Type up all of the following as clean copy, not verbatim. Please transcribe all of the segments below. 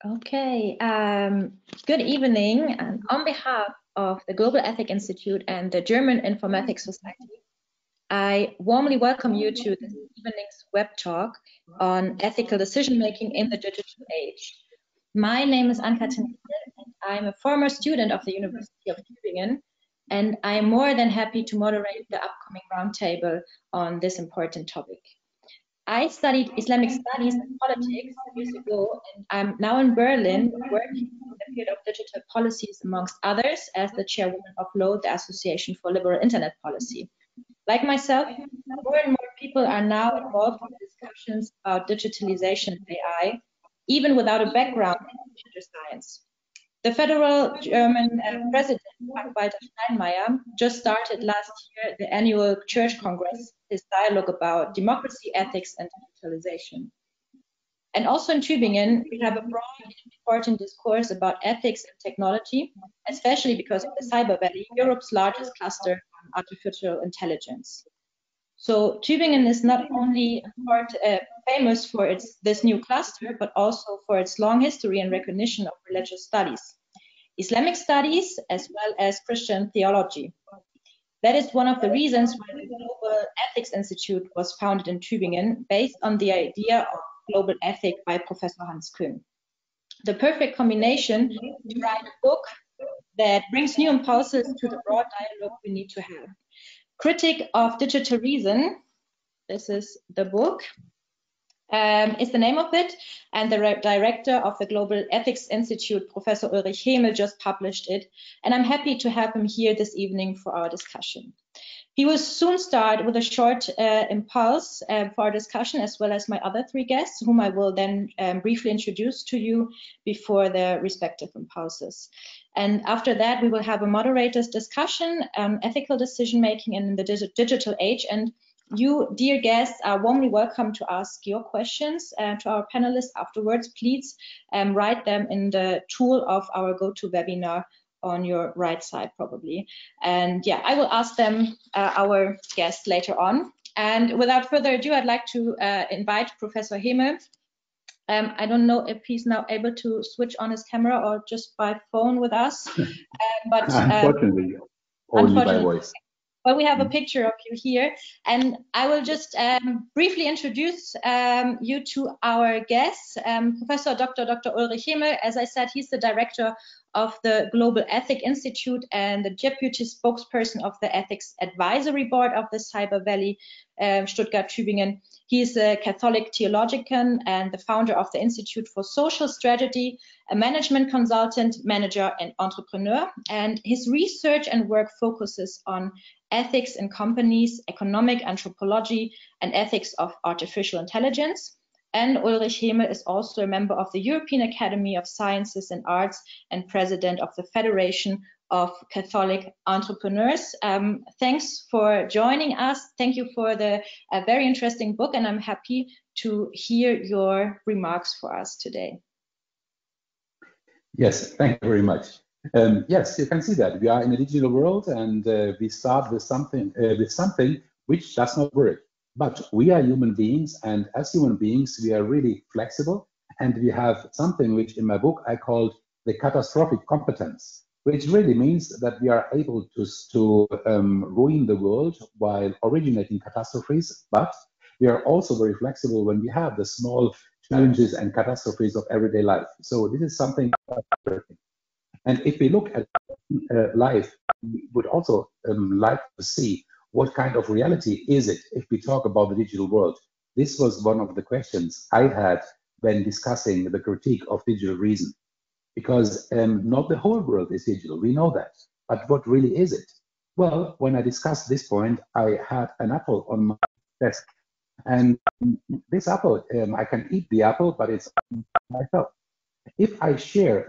Okay, good evening. And on behalf of the Global Ethics Institute and the German Informatics Society, I warmly welcome you to this evening's web talk on ethical decision-making in the digital age. My name is Ann-Cathrin Riedel, and I'm a former student of the University of Tübingen, and I'm more than happy to moderate the upcoming roundtable on this important topic. I studied Islamic studies and politics years ago, and I'm now in Berlin working in the field of digital policies, amongst others, as the chairwoman of LOA, the Association for Liberal Internet Policy. Like myself, more and more people are now involved in discussions about digitalization and AI, even without a background in computer science. The federal German president, Frank-Walter Steinmeier, just started last year the annual Church Congress, his dialogue about democracy, ethics, and digitalization. And also in Tübingen, we have a broad and important discourse about ethics and technology, especially because of the Cyber Valley, Europe's largest cluster on artificial intelligence. So Tübingen is not only famous for this new cluster, but also for its long history and recognition of religious studies, Islamic studies, as well as Christian theology. That is one of the reasons why the Global Ethics Institute was founded in Tübingen, based on the idea of global ethics by Professor Hans Küng. The perfect combination to write a book that brings new impulses to the broad dialogue we need to have. Critic of Digital Reason, this is the book, is the name of it, and the director of the Global Ethics Institute, Professor Ulrich Hemel, just published it, and I'm happy to have him here this evening for our discussion. He will soon start with a short impulse for our discussion, as well as my other three guests, whom I will then briefly introduce to you before their respective impulses. And after that, we will have a moderator's discussion on ethical decision-making in the digital age. And you, dear guests, are warmly welcome to ask your questions to our panelists afterwards. Please write them in the tool of our GoToWebinar on your right side, probably. And yeah, I will ask them, our guests, later on. And without further ado, I'd like to invite Professor Hemel. I don't know if he's now able to switch on his camera or just by phone with us. But unfortunately, only by voice. Well, we have a picture of you here, and I will just briefly introduce you to our guests. Professor Dr. Ulrich Hemel, as I said, he's the director of the Global Ethics Institute and the deputy spokesperson of the Ethics Advisory Board of the Cyber Valley Stuttgart-Tübingen. He is a Catholic theologian and the founder of the Institute for Social Strategy, a management consultant, manager, and entrepreneur. And his research and work focuses on ethics in companies, economic anthropology, and ethics of artificial intelligence. And Ulrich Hemel is also a member of the European Academy of Sciences and Arts and president of the Federation of Catholic Entrepreneurs. Thanks for joining us. Thank you for the very interesting book, and I'm happy to hear your remarks for us today. Yes, thank you very much. Yes, you can see that we are in a digital world, and we start with something which does not work. But we are human beings, and as human beings, we are really flexible, and we have something which in my book I called the catastrophic competence, which really means that we are able to ruin the world while originating catastrophes, but we are also very flexible when we have the small challenges and catastrophes of everyday life. So this is something. And if we look at life, we would also like to see what kind of reality is it if we talk about the digital world. This was one of the questions I had when discussing the critique of digital reason, because not the whole world is digital, we know that, but what really is it? Well, when I discussed this point, I had an apple on my desk, and this apple, I can eat the apple, but it's myself. If I share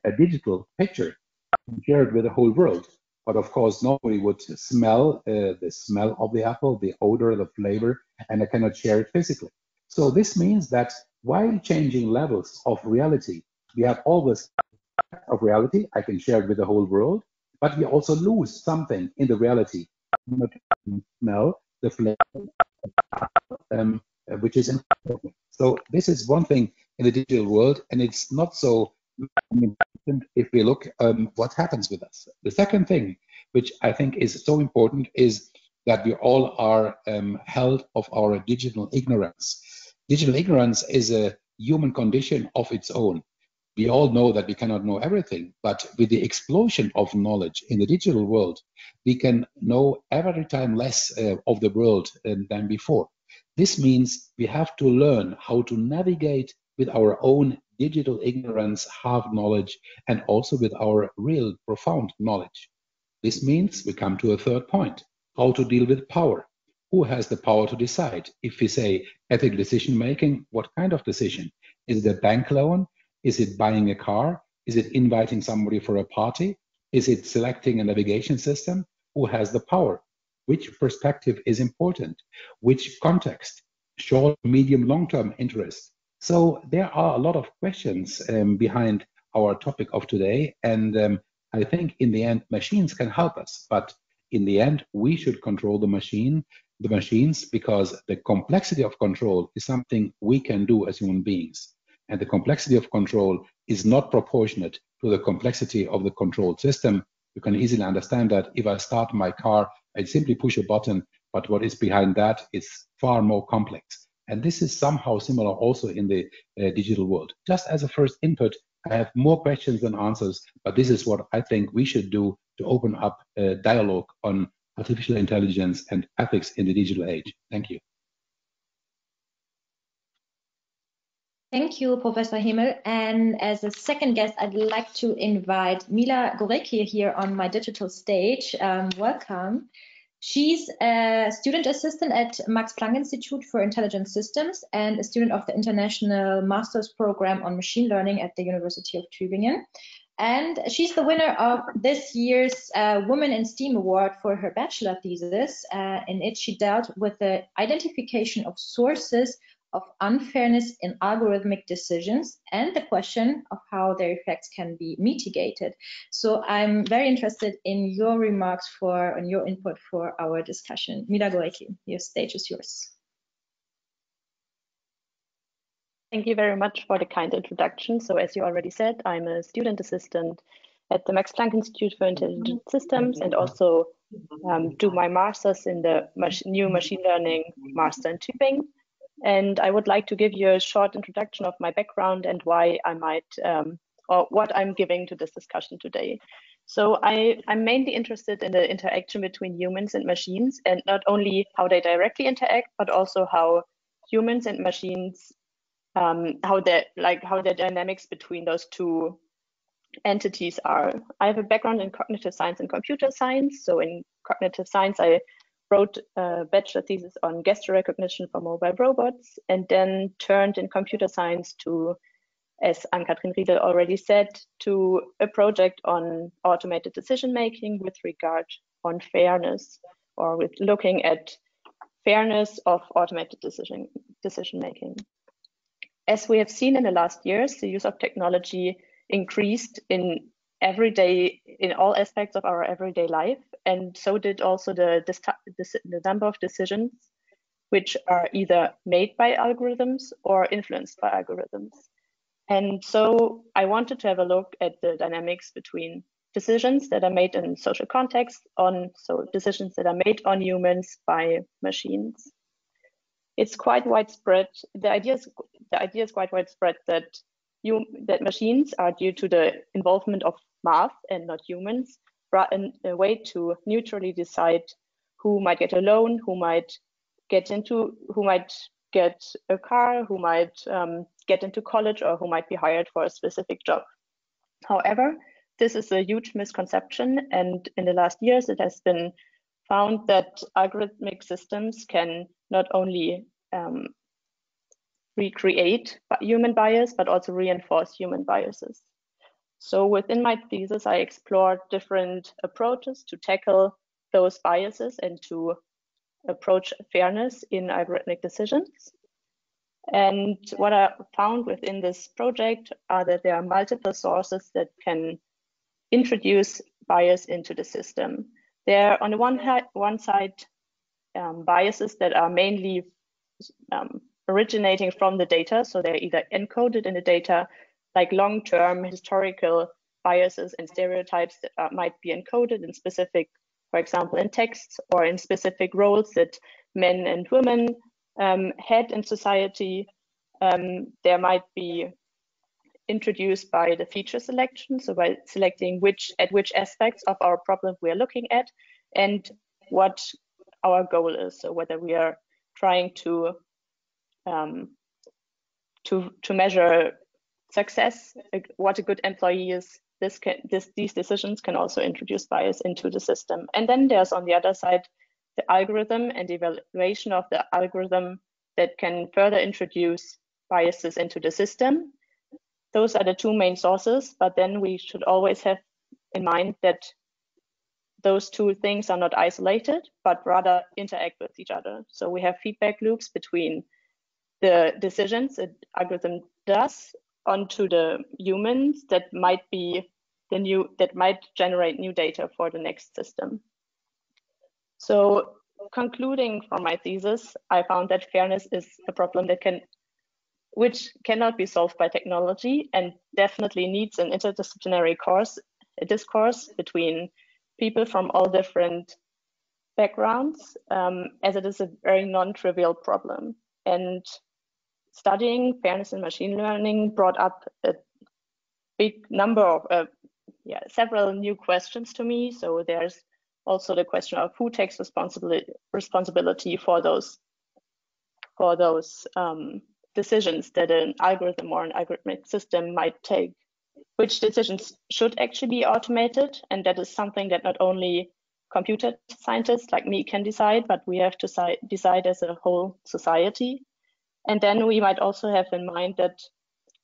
a digital picture, I can share it with the whole world. But of course, nobody would smell the smell of the apple, the odor, the flavor, and I cannot share it physically. So this means that while changing levels of reality, we have always of reality. I can share it with the whole world, but we also lose something in the reality. Not smell the flavor, which is important. So this is one thing in the digital world, and it's not so important if we look what happens with us. The second thing, which I think is so important, is that we all are held of our digital ignorance. Digital ignorance is a human condition of its own. We all know that we cannot know everything, but with the explosion of knowledge in the digital world, we can know every time less of the world than before. This means we have to learn how to navigate with our own digital ignorance, half knowledge, and also with our real profound knowledge. This means we come to a third point, how to deal with power. Who has the power to decide? If we say ethical decision making, what kind of decision? Is it a bank loan? Is it buying a car? Is it inviting somebody for a party? Is it selecting a navigation system? Who has the power? Which perspective is important? Which context? Short, medium, long-term interest? So there are a lot of questions behind our topic of today. And I think in the end, machines can help us. But in the end, we should control the machines, because the complexity of control is something we can do as human beings. And the complexity of control is not proportionate to the complexity of the control system. You can easily understand that if I start my car, I simply push a button, but what is behind that is far more complex. And this is somehow similar also in the digital world. Just as a first input, I have more questions than answers, but this is what I think we should do to open up a dialogue on artificial intelligence and ethics in the digital age. Thank you. Thank you, Professor Hemel. And as a second guest, I'd like to invite Mila Gorecki here on my digital stage. Welcome. She's a student assistant at Max Planck Institute for Intelligent Systems and a student of the International Master's Program on Machine Learning at the University of Tübingen. And she's the winner of this year's Women in STEAM Award for her bachelor thesis. In it, she dealt with the identification of sources of unfairness in algorithmic decisions and the question of how their effects can be mitigated. So I'm very interested in your remarks and your input for our discussion. Mila Gorecki, your stage is yours. Thank you very much for the kind introduction. So as you already said, I'm a student assistant at the Max Planck Institute for Intelligent Systems and also do my master's in the new machine learning master in Tübingen. And I would like to give you a short introduction of my background and why I might, or what I'm giving to this discussion today. So I'm mainly interested in the interaction between humans and machines, and not only how they directly interact, but also how humans and machines, how the dynamics between those two entities are. I have a background in cognitive science and computer science. So in cognitive science, I wrote a bachelor thesis on gesture recognition for mobile robots, and then turned in computer science to, as Ann-Cathrin Riedel already said, to a project on automated decision-making with regard on fairness, or with looking at fairness of automated decision-making. As we have seen in the last years, the use of technology increased in all aspects of our everyday life, and so did also the number of decisions which are either made by algorithms or influenced by algorithms. And so I wanted to have a look at the dynamics between decisions that are made in social contexts, so decisions that are made on humans by machines. It's quite widespread. The idea is quite widespread that machines are, due to the involvement of math and not humans, a way to neutrally decide who might get a loan, who might get a car, who might get into college, or who might be hired for a specific job. However, this is a huge misconception, and in the last years it has been found that algorithmic systems can not only recreate human bias, but also reinforce human biases. So within my thesis, I explored different approaches to tackle those biases and to approach fairness in algorithmic decisions. And what I found within this project are that there are multiple sources that can introduce bias into the system. There are on the one side biases that are mainly originating from the data. So they're either encoded in the data, like long-term historical biases and stereotypes that might be encoded in specific, for example, in texts or in specific roles that men and women had in society. There might be introduced by the feature selection, so by selecting which aspects of our problem we are looking at and what our goal is. So whether we are trying to measure success, what a good employee is. These decisions can also introduce bias into the system. And then there's on the other side the algorithm and the evaluation of the algorithm that can further introduce biases into the system. Those are the two main sources, but then we should always have in mind that those two things are not isolated, but rather interact with each other. So we have feedback loops between the decisions the algorithm does onto the humans that might be that might generate new data for the next system. So concluding from my thesis, I found that fairness is a problem which cannot be solved by technology and definitely needs an interdisciplinary discourse between people from all different backgrounds, as it is a very non-trivial problem. And studying fairness in machine learning brought up a big number of, several new questions to me. So there's also the question of who takes responsibility for those decisions that an algorithm or an algorithmic system might take. Which decisions should actually be automated, and that is something that not only computer scientists like me can decide, but we have to decide as a whole society. And then we might also have in mind that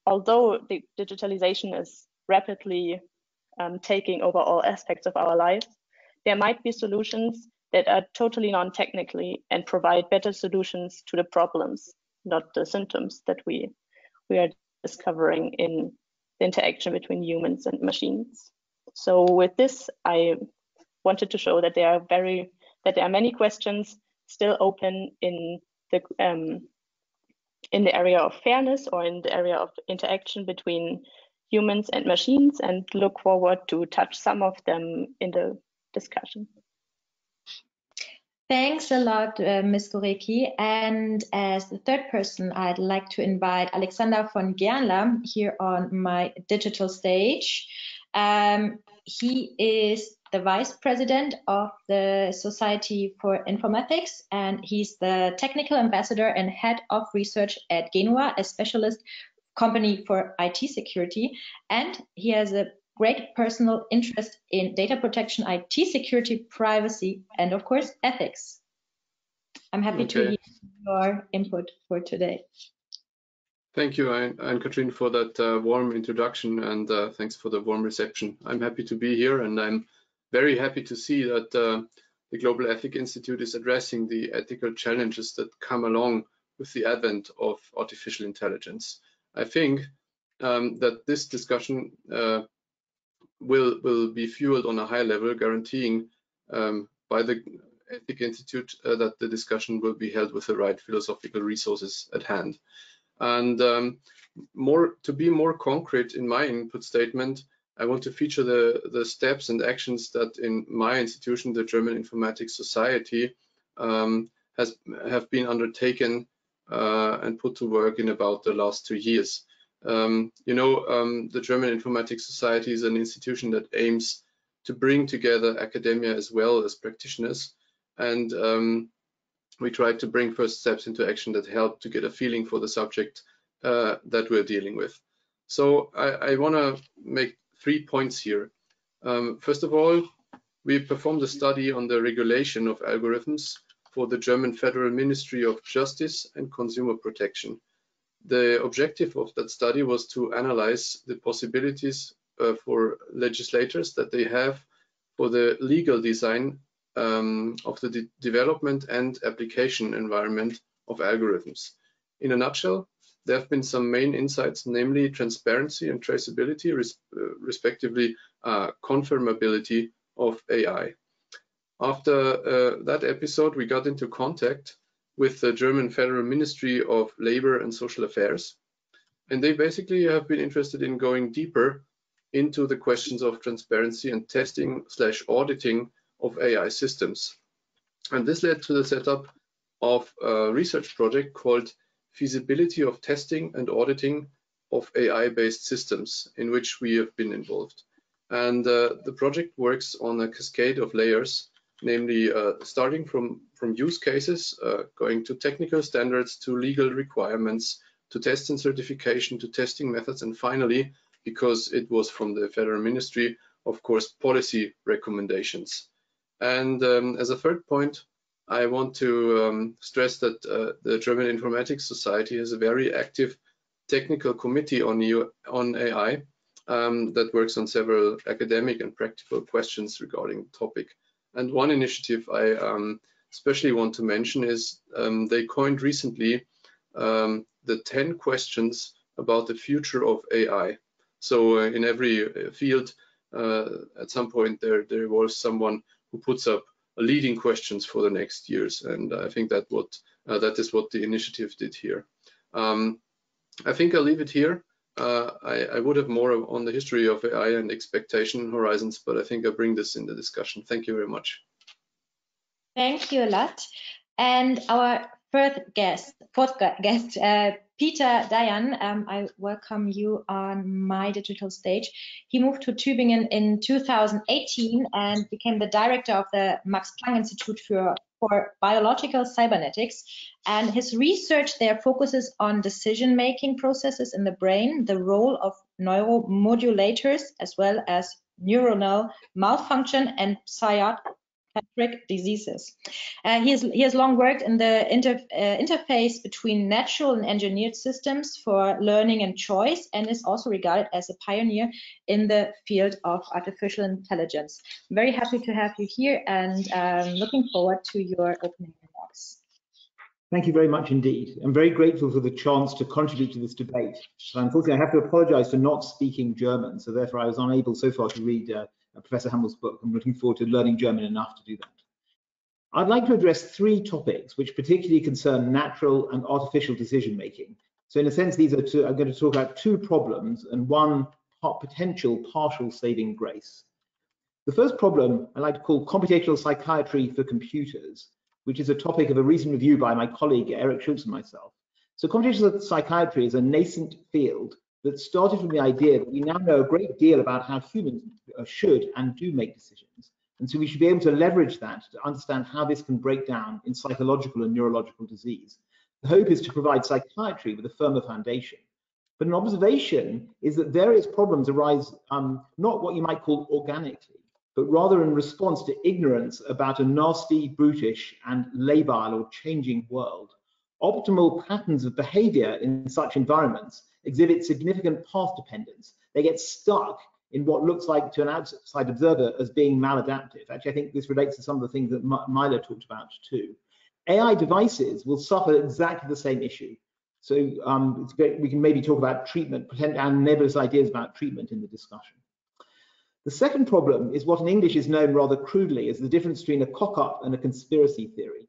although the digitalization is rapidly taking over all aspects of our lives, there might be solutions that are totally non-technically and provide better solutions to the problems, not the symptoms that we are discovering in the interaction between humans and machines. So with this, I wanted to show that there are many questions still open in the area of fairness or in the area of interaction between humans and machines, and look forward to touch some of them in the discussion. Thanks a lot, Ms. Gorecki. And as the third person, I'd like to invite Alexander von Gernler here on my digital stage. He is the Vice President of the Society for Informatics, and he's the Technical Ambassador and Head of Research at Genua, a specialist company for IT security. And he has a great personal interest in data protection, IT security, privacy, and of course, ethics. I'm happy to hear your input for today. Thank you, Ann-Cathrin, for that warm introduction, and thanks for the warm reception. I'm happy to be here, and I'm very happy to see that the Global Ethics Institute is addressing the ethical challenges that come along with the advent of artificial intelligence. I think that this discussion will be fueled on a high level, guaranteeing by the Ethics Institute that the discussion will be held with the right philosophical resources at hand. And to be more concrete in my input statement, I want to feature the steps and actions that in my institution, the German Informatics Society, have been undertaken and put to work in about the last 2 years. The German Informatics Society is an institution that aims to bring together academia as well as practitioners, and we try to bring first steps into action that help to get a feeling for the subject that we're dealing with. So I want to make 3 points here. First of all, we performed a study on the regulation of algorithms for the German Federal Ministry of Justice and Consumer Protection. The objective of that study was to analyze the possibilities for legislators that they have for the legal design of the development and application environment of algorithms. In a nutshell, there have been some main insights, namely transparency and traceability, respectively confirmability of AI. After that episode, we got into contact with the German Federal Ministry of Labor and Social Affairs. And they basically have been interested in going deeper into the questions of transparency and testing / auditing of AI systems. And this led to the setup of a research project called Feasibility of Testing and Auditing of AI-based Systems, in which we have been involved. And the project works on a cascade of layers, namely starting from use cases, going to technical standards, to legal requirements, to test and certification, to testing methods, and finally, because it was from the Federal Ministry, of course, policy recommendations. And as a third point, I want to stress that the German Informatics Society has a very active technical committee on AI that works on several academic and practical questions regarding the topic. And one initiative I especially want to mention is they coined recently the 10 questions about the future of AI. So in every field, at some point there was someone who puts up leading questions for the next years, and I think that is what the initiative did here. I think I'll leave it here. I would have more on the history of AI and expectation horizons, but I think I'll bring this in the discussion. Thank you very much. Thank you a lot. And our fourth guest, Peter Dayan, I welcome you on my digital stage. He moved to Tübingen in 2018 and became the director of the Max Planck Institute for Biological Cybernetics. And his research there focuses on decision-making processes in the brain, the role of neuromodulators, as well as neuronal malfunction and psychiatric diseases. He has long worked in the interface between natural and engineered systems for learning and choice, and is also regarded as a pioneer in the field of artificial intelligence. I'm very happy to have you here, and looking forward to your opening remarks. Thank you very much indeed. I'm very grateful for the chance to contribute to this debate. But unfortunately, I have to apologize for not speaking German, so therefore I was unable so far to read Professor Hemel's book. I'm looking forward to learning German enough to do that. I'd like to address three topics which particularly concern natural and artificial decision making. So in a sense, these are I'm going to talk about two problems and one potential partial saving grace. The first problem I like to call computational psychiatry for computers, which is a topic of a recent review by my colleague Eric Schultz and myself. So computational psychiatry is a nascent field that started from the idea that we now know a great deal about how humans should and do make decisions. And so we should be able to leverage that to understand how this can break down in psychological and neurological disease. The hope is to provide psychiatry with a firmer foundation. But an observation is that various problems arise not what you might call organically, but rather in response to ignorance about a nasty, brutish, and labile or changing world. Optimal patterns of behavior in such environments exhibit significant path dependence. They get stuck in what looks like to an outside observer as being maladaptive. Actually, I think this relates to some of the things that Mila talked about too. AI devices will suffer exactly the same issue. So it's great. We can maybe talk about treatment, and nebulous ideas about treatment in the discussion. The second problem is what in English is known rather crudely as the difference between a cock-up and a conspiracy theory.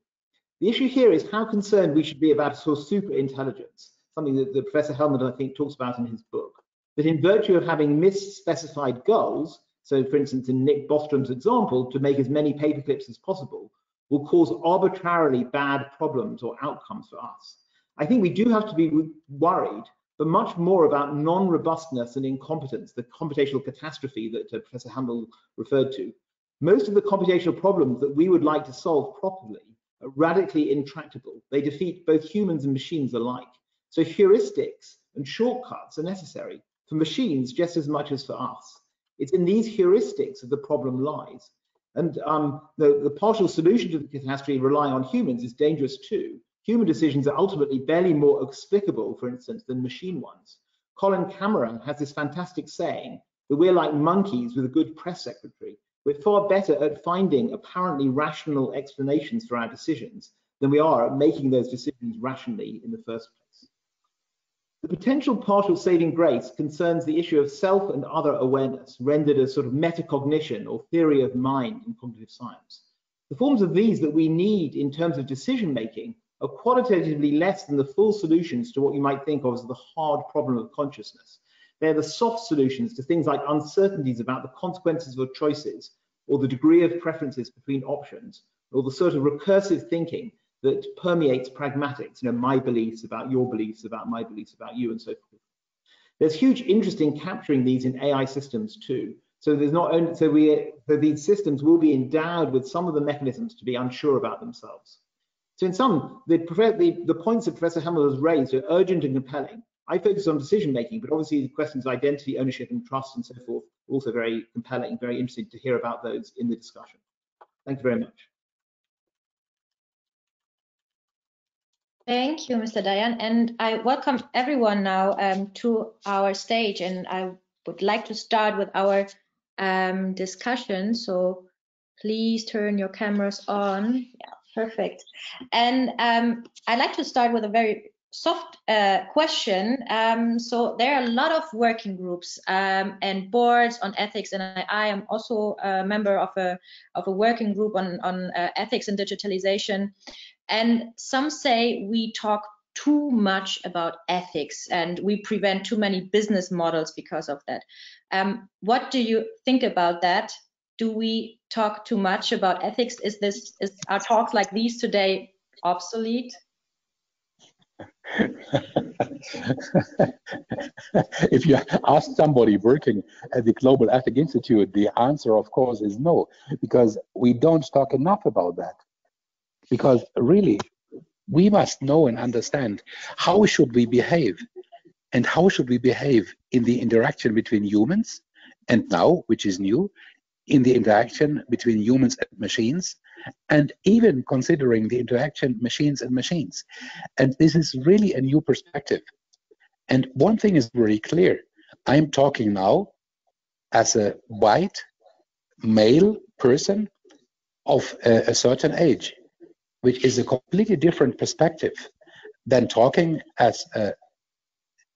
The issue here is how concerned we should be about a sort of super intelligence, something that Professor Hemel, I think, talks about in his book, that in virtue of having misspecified goals, so for instance, in Nick Bostrom's example, to make as many paperclips as possible, will cause arbitrarily bad problems or outcomes for us. I think we do have to be worried, but much more about non-robustness and incompetence, the computational catastrophe that Professor Hemel referred to. Most of the computational problems that we would like to solve properly are radically intractable. They defeat both humans and machines alike. So heuristics and shortcuts are necessary for machines just as much as for us. It's in these heuristics that the problem lies. And the partial solution to the catastrophe relying on humans is dangerous too. Human decisions are ultimately barely more explicable, for instance, than machine ones. Colin Cameron has this fantastic saying that we're like monkeys with a good press secretary. We're far better at finding apparently rational explanations for our decisions than we are at making those decisions rationally in the first place. The potential partial saving grace concerns the issue of self and other awareness, rendered as sort of metacognition or theory of mind in cognitive science. The forms of these that we need in terms of decision making are qualitatively less than the full solutions to what you might think of as the hard problem of consciousness. They're the soft solutions to things like uncertainties about the consequences of choices, or the degree of preferences between options, or the sort of recursive thinking that permeates pragmatics, my beliefs about your beliefs, about my beliefs about you, and so forth. There's huge interest in capturing these in AI systems too. So there's not only, so these systems will be endowed with some of the mechanisms to be unsure about themselves. So in sum, the points that Professor Hemel has raised are urgent and compelling. I focus on decision making, but obviously the questions of identity, ownership, and trust, and so forth, are also very compelling, very interesting to hear about those in the discussion. Thank you very much. Thank you, Mr. Dayan, and I welcome everyone now to our stage, and I would like to start with our discussion. So please turn your cameras on. Yeah, perfect. And I'd like to start with a very soft question. So there are a lot of working groups and boards on ethics, and I am also a member of a working group on ethics and digitalization. And some say we talk too much about ethics and we prevent too many business models because of that. What do you think about that? Do we talk too much about ethics? Is our talks like these today obsolete? If you ask somebody working at the Global Ethics Institute, the answer, of course, is no, because we don't talk enough about that. Because really, we must know and understand how should we behave, and how should we behave in the interaction between humans, and now, which is new, in the interaction between humans and machines, and even considering the interaction machines and machines. And this is really a new perspective. And one thing is very clear. I'm talking now as a white male person of a certain age, which is a completely different perspective than talking as a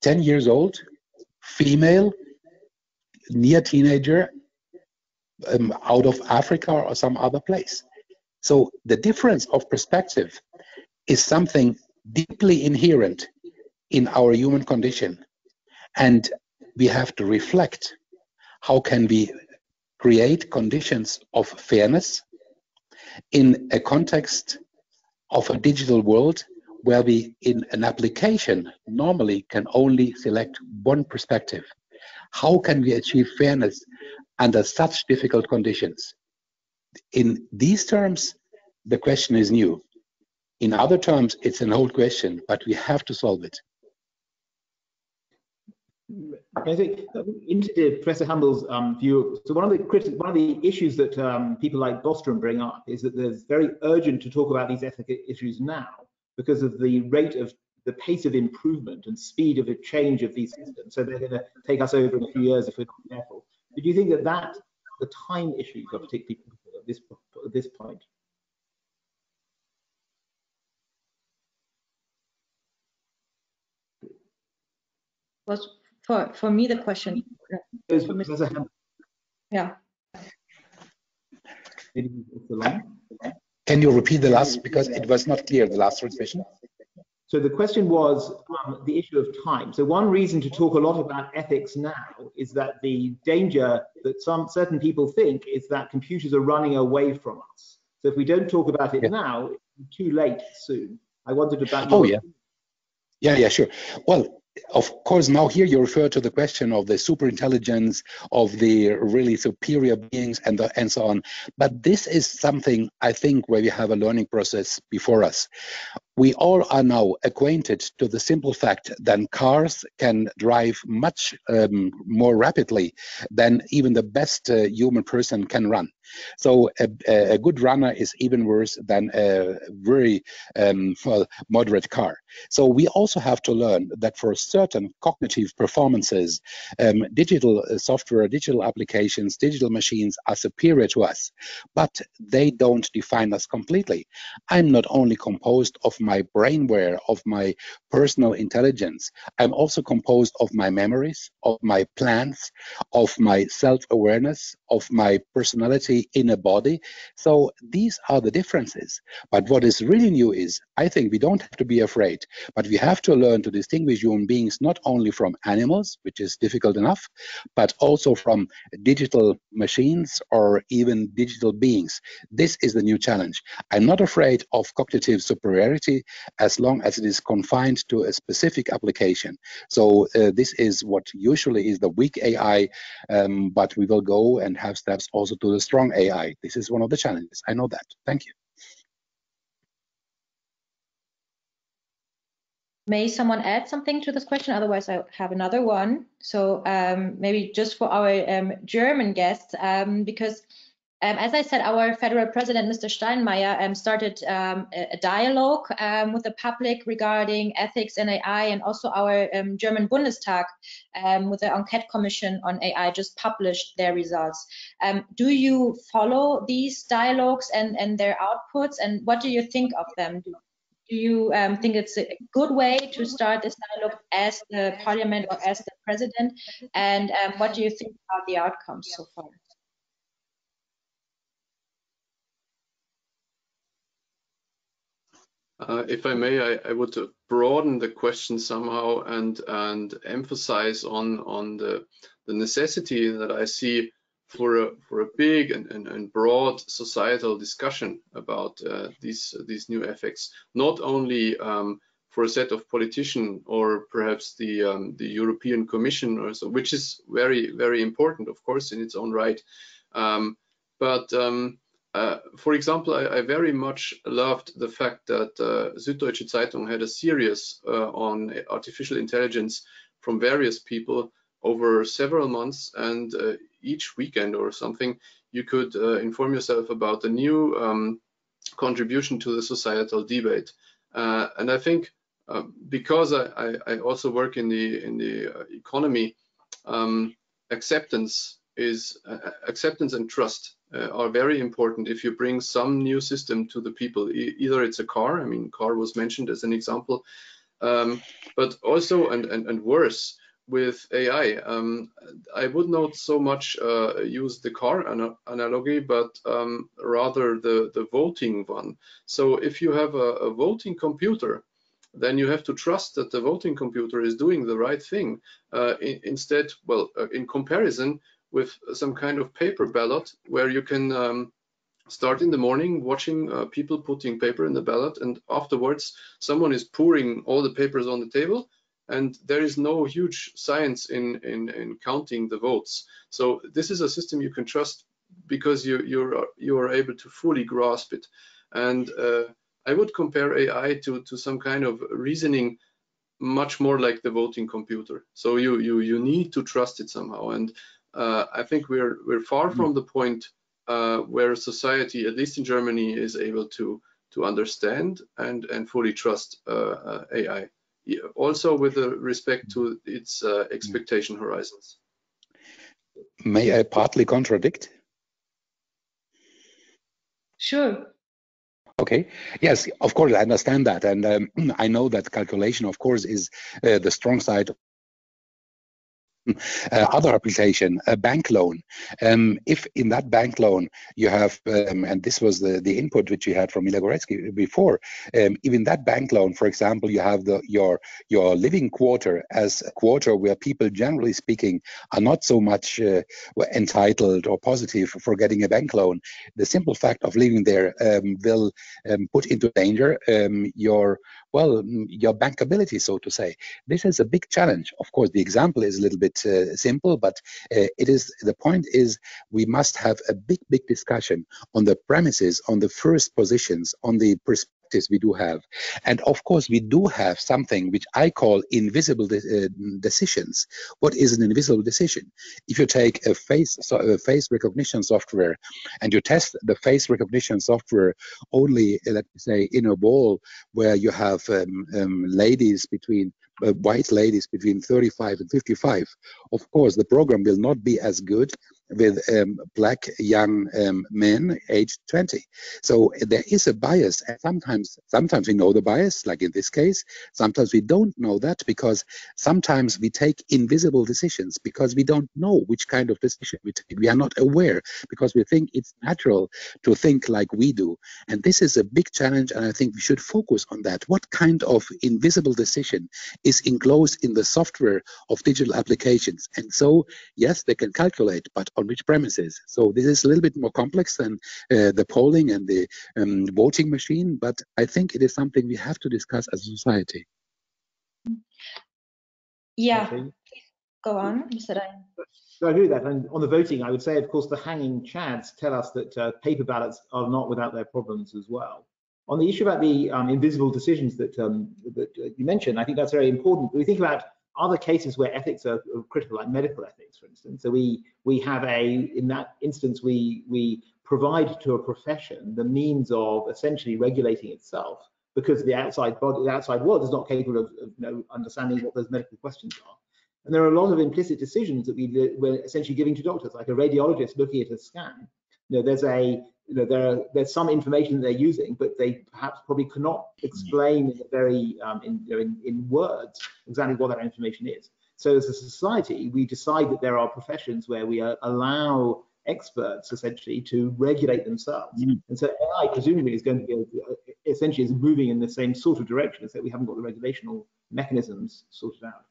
10 years old, female, near teenager, out of Africa or some other place. So the difference of perspective is something deeply inherent in our human condition. And we have to reflect how can we create conditions of fairness in a context of a digital world where we, in an application, normally can only select one perspective. How can we achieve fairness under such difficult conditions? In these terms, the question is new. In other terms, it's an old question, but we have to solve it. I think into Professor Hemel's view, so one of the issues that people like Bostrom bring up is that there's very urgent to talk about these ethical issues now because of the rate of the pace of improvement and speed of a change of these systems. So they're going to take us over in a few years if we're not careful. But do you think that the time issues are particularly critical at this point? Was for me the question. Yeah. Can you repeat the last, because it was not clear, the last transmission? So the question was the issue of time. So one reason to talk a lot about ethics now is that the danger that certain people think is that computers are running away from us. So if we don't talk about it now, it's too late soon. I wondered about your Yeah, sure. Well, of course, now here you refer to the question of the superintelligence, of the really superior beings, and so on. But this is something, I think, where we have a learning process before us. We all are now acquainted to the simple fact that cars can drive much more rapidly than even the best human person can run. So a good runner is even worse than a very moderate car. So we also have to learn that for certain cognitive performances, digital software, digital applications, digital machines are superior to us, but they don't define us completely. I'm not only composed of my brainware, of my personal intelligence. I'm also composed of my memories, of my plans, of my self-awareness, of my personality in a body. So these are the differences. But what is really new is, I think we don't have to be afraid, but we have to learn to distinguish human beings not only from animals, which is difficult enough, but also from digital machines or even digital beings. This is the new challenge. I'm not afraid of cognitive superiority as long as it is confined to a specific application. So this is what usually is the weak AI, but we will go and have steps also to the strong AI. This is one of the challenges. I know that. Thank you. May someone add something to this question? Otherwise, I have another one. So maybe just for our German guests, because as I said, our federal president, Mr. Steinmeier, started a dialogue with the public regarding ethics in AI, and also our German Bundestag with the Enquete Commission on AI just published their results. Do you follow these dialogues and their outputs, and what do you think of them? Do you think it's a good way to start this dialogue as the parliament or as the president? And what do you think about the outcomes so far? If I may, I would broaden the question somehow and emphasize on the necessity that I see for a big and broad societal discussion about these new ethics, not only for a set of politicians or perhaps the European Commission or so, which is very important, of course, in its own right, but for example, I very much loved the fact that Süddeutsche Zeitung had a series on artificial intelligence from various people over several months, and each weekend or something, you could inform yourself about a new contribution to the societal debate. And I think because I also work in the economy, acceptance and trust are very important if you bring some new system to the people. Either it's a car, I mean, car was mentioned as an example, but also, and worse, with AI, I would not so much use the car analogy, but rather the voting one. So if you have a voting computer, then you have to trust that the voting computer is doing the right thing. Instead, well, in comparison with some kind of paper ballot, where you can start in the morning watching people putting paper in the ballot, and afterwards someone is pouring all the papers on the table, and there is no huge science in counting the votes. So this is a system you can trust because you are able to fully grasp it. And I would compare AI to some kind of reasoning much more like the voting computer. So you need to trust it somehow. And I think we're far from the point where society, at least in Germany, is able to understand and fully trust AI. Also with respect to its expectation horizons. May I partly contradict? Sure. Okay. Yes, of course, I understand that. And I know that calculation, of course, is the strong side. Other application, a bank loan. If in that bank loan you have, and this was the input which you had from Mila Gorecki before, even that bank loan, for example, you have your living quarter as a quarter where people, generally speaking, are not so much entitled or positive for getting a bank loan. The simple fact of living there will put into danger your bankability, so to say. This is a big challenge. Of course, the example is a little bit simple, but the point is we must have a big discussion on the premises, on the first positions, on the perspectives we do have. And of course, we do have something which I call invisible decisions. What is an invisible decision? If you take a face recognition software and you test the face recognition software only, let me say, in a wall where you have ladies between white ladies between 35 and 55. Of course, the program will not be as good with black young men aged 20. So there is a bias, and sometimes we know the bias, like in this case. Sometimes we don't know that, because sometimes we take invisible decisions because we don't know which kind of decision we take. We are not aware because we think it's natural to think like we do. And this is a big challenge, and I think we should focus on that. What kind of invisible decision is enclosed in the software of digital applications? And so, yes, they can calculate, but on which premises? So this is a little bit more complex than the polling and the voting machine, but I think it is something we have to discuss as a society. Yeah, please go on, Mr. Dayan. So I agree with that. And on the voting, I would say, of course, the hanging chads tell us that paper ballots are not without their problems as well. On the issue about the invisible decisions that you mentioned, I think that's very important. We think about other cases where ethics are critical, like medical ethics, for instance. So we have in that instance, we provide to a profession the means of essentially regulating itself, because the outside world is not capable of understanding what those medical questions are. And there are a lot of implicit decisions that we're essentially giving to doctors, like a radiologist looking at a scan. There's some information they're using, but they perhaps probably cannot explain in a very in words exactly what that information is. So as a society, we decide that there are professions where we allow experts essentially to regulate themselves. And so AI presumably is going to be essentially moving in the same sort of direction, as that we haven't got the regulational mechanisms sorted out.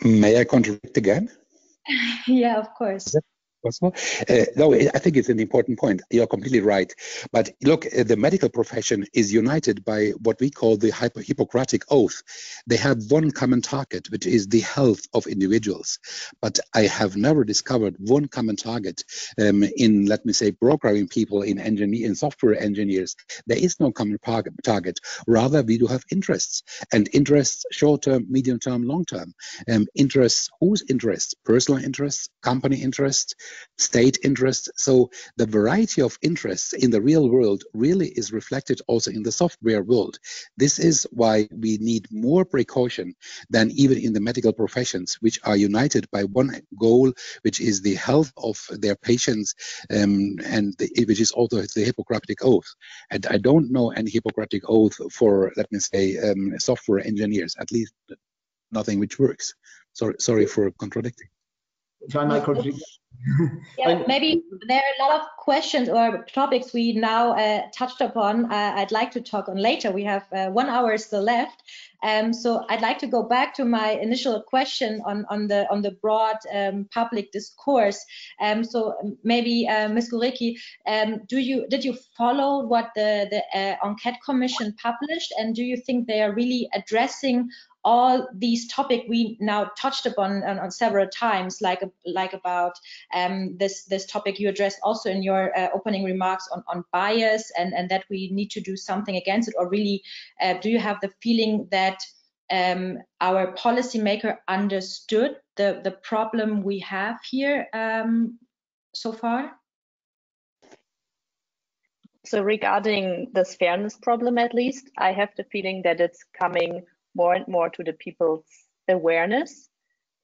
May I contradict again? Yeah, of course. Possible? No, I think it's an important point. You're completely right. But look, the medical profession is united by what we call the Hippocratic Oath. They have one common target, which is the health of individuals. But I have never discovered one common target in, let me say, programming people, in software engineers. There is no common target. Rather, we do have interests, and interests short-term, medium-term, long-term. Interests, whose interests? Personal interests, company interests, state interest. So the variety of interests in the real world really is reflected also in the software world. This is why we need more precaution than even in the medical professions, which are united by one goal, which is the health of their patients, which is also the Hippocratic Oath. And I don't know any Hippocratic Oath for, let me say, software engineers, at least nothing which works. Sorry for contradicting. Which I might contradict. Yeah, maybe there are a lot of questions or topics we now touched upon. I'd like to talk on later. We have 1 hour still left. So I'd like to go back to my initial question on the broad public discourse. So maybe Ms. Gorecki, did you follow what the Enquete Commission published, and do you think they are really addressing all these topics we now touched upon on several times, like about this topic you addressed also in your opening remarks on bias, and that we need to do something against it? Or really, do you have the feeling that our policymaker understood the problem we have here so far? So regarding this fairness problem, at least, I have the feeling that it's coming more and more to the people's awareness,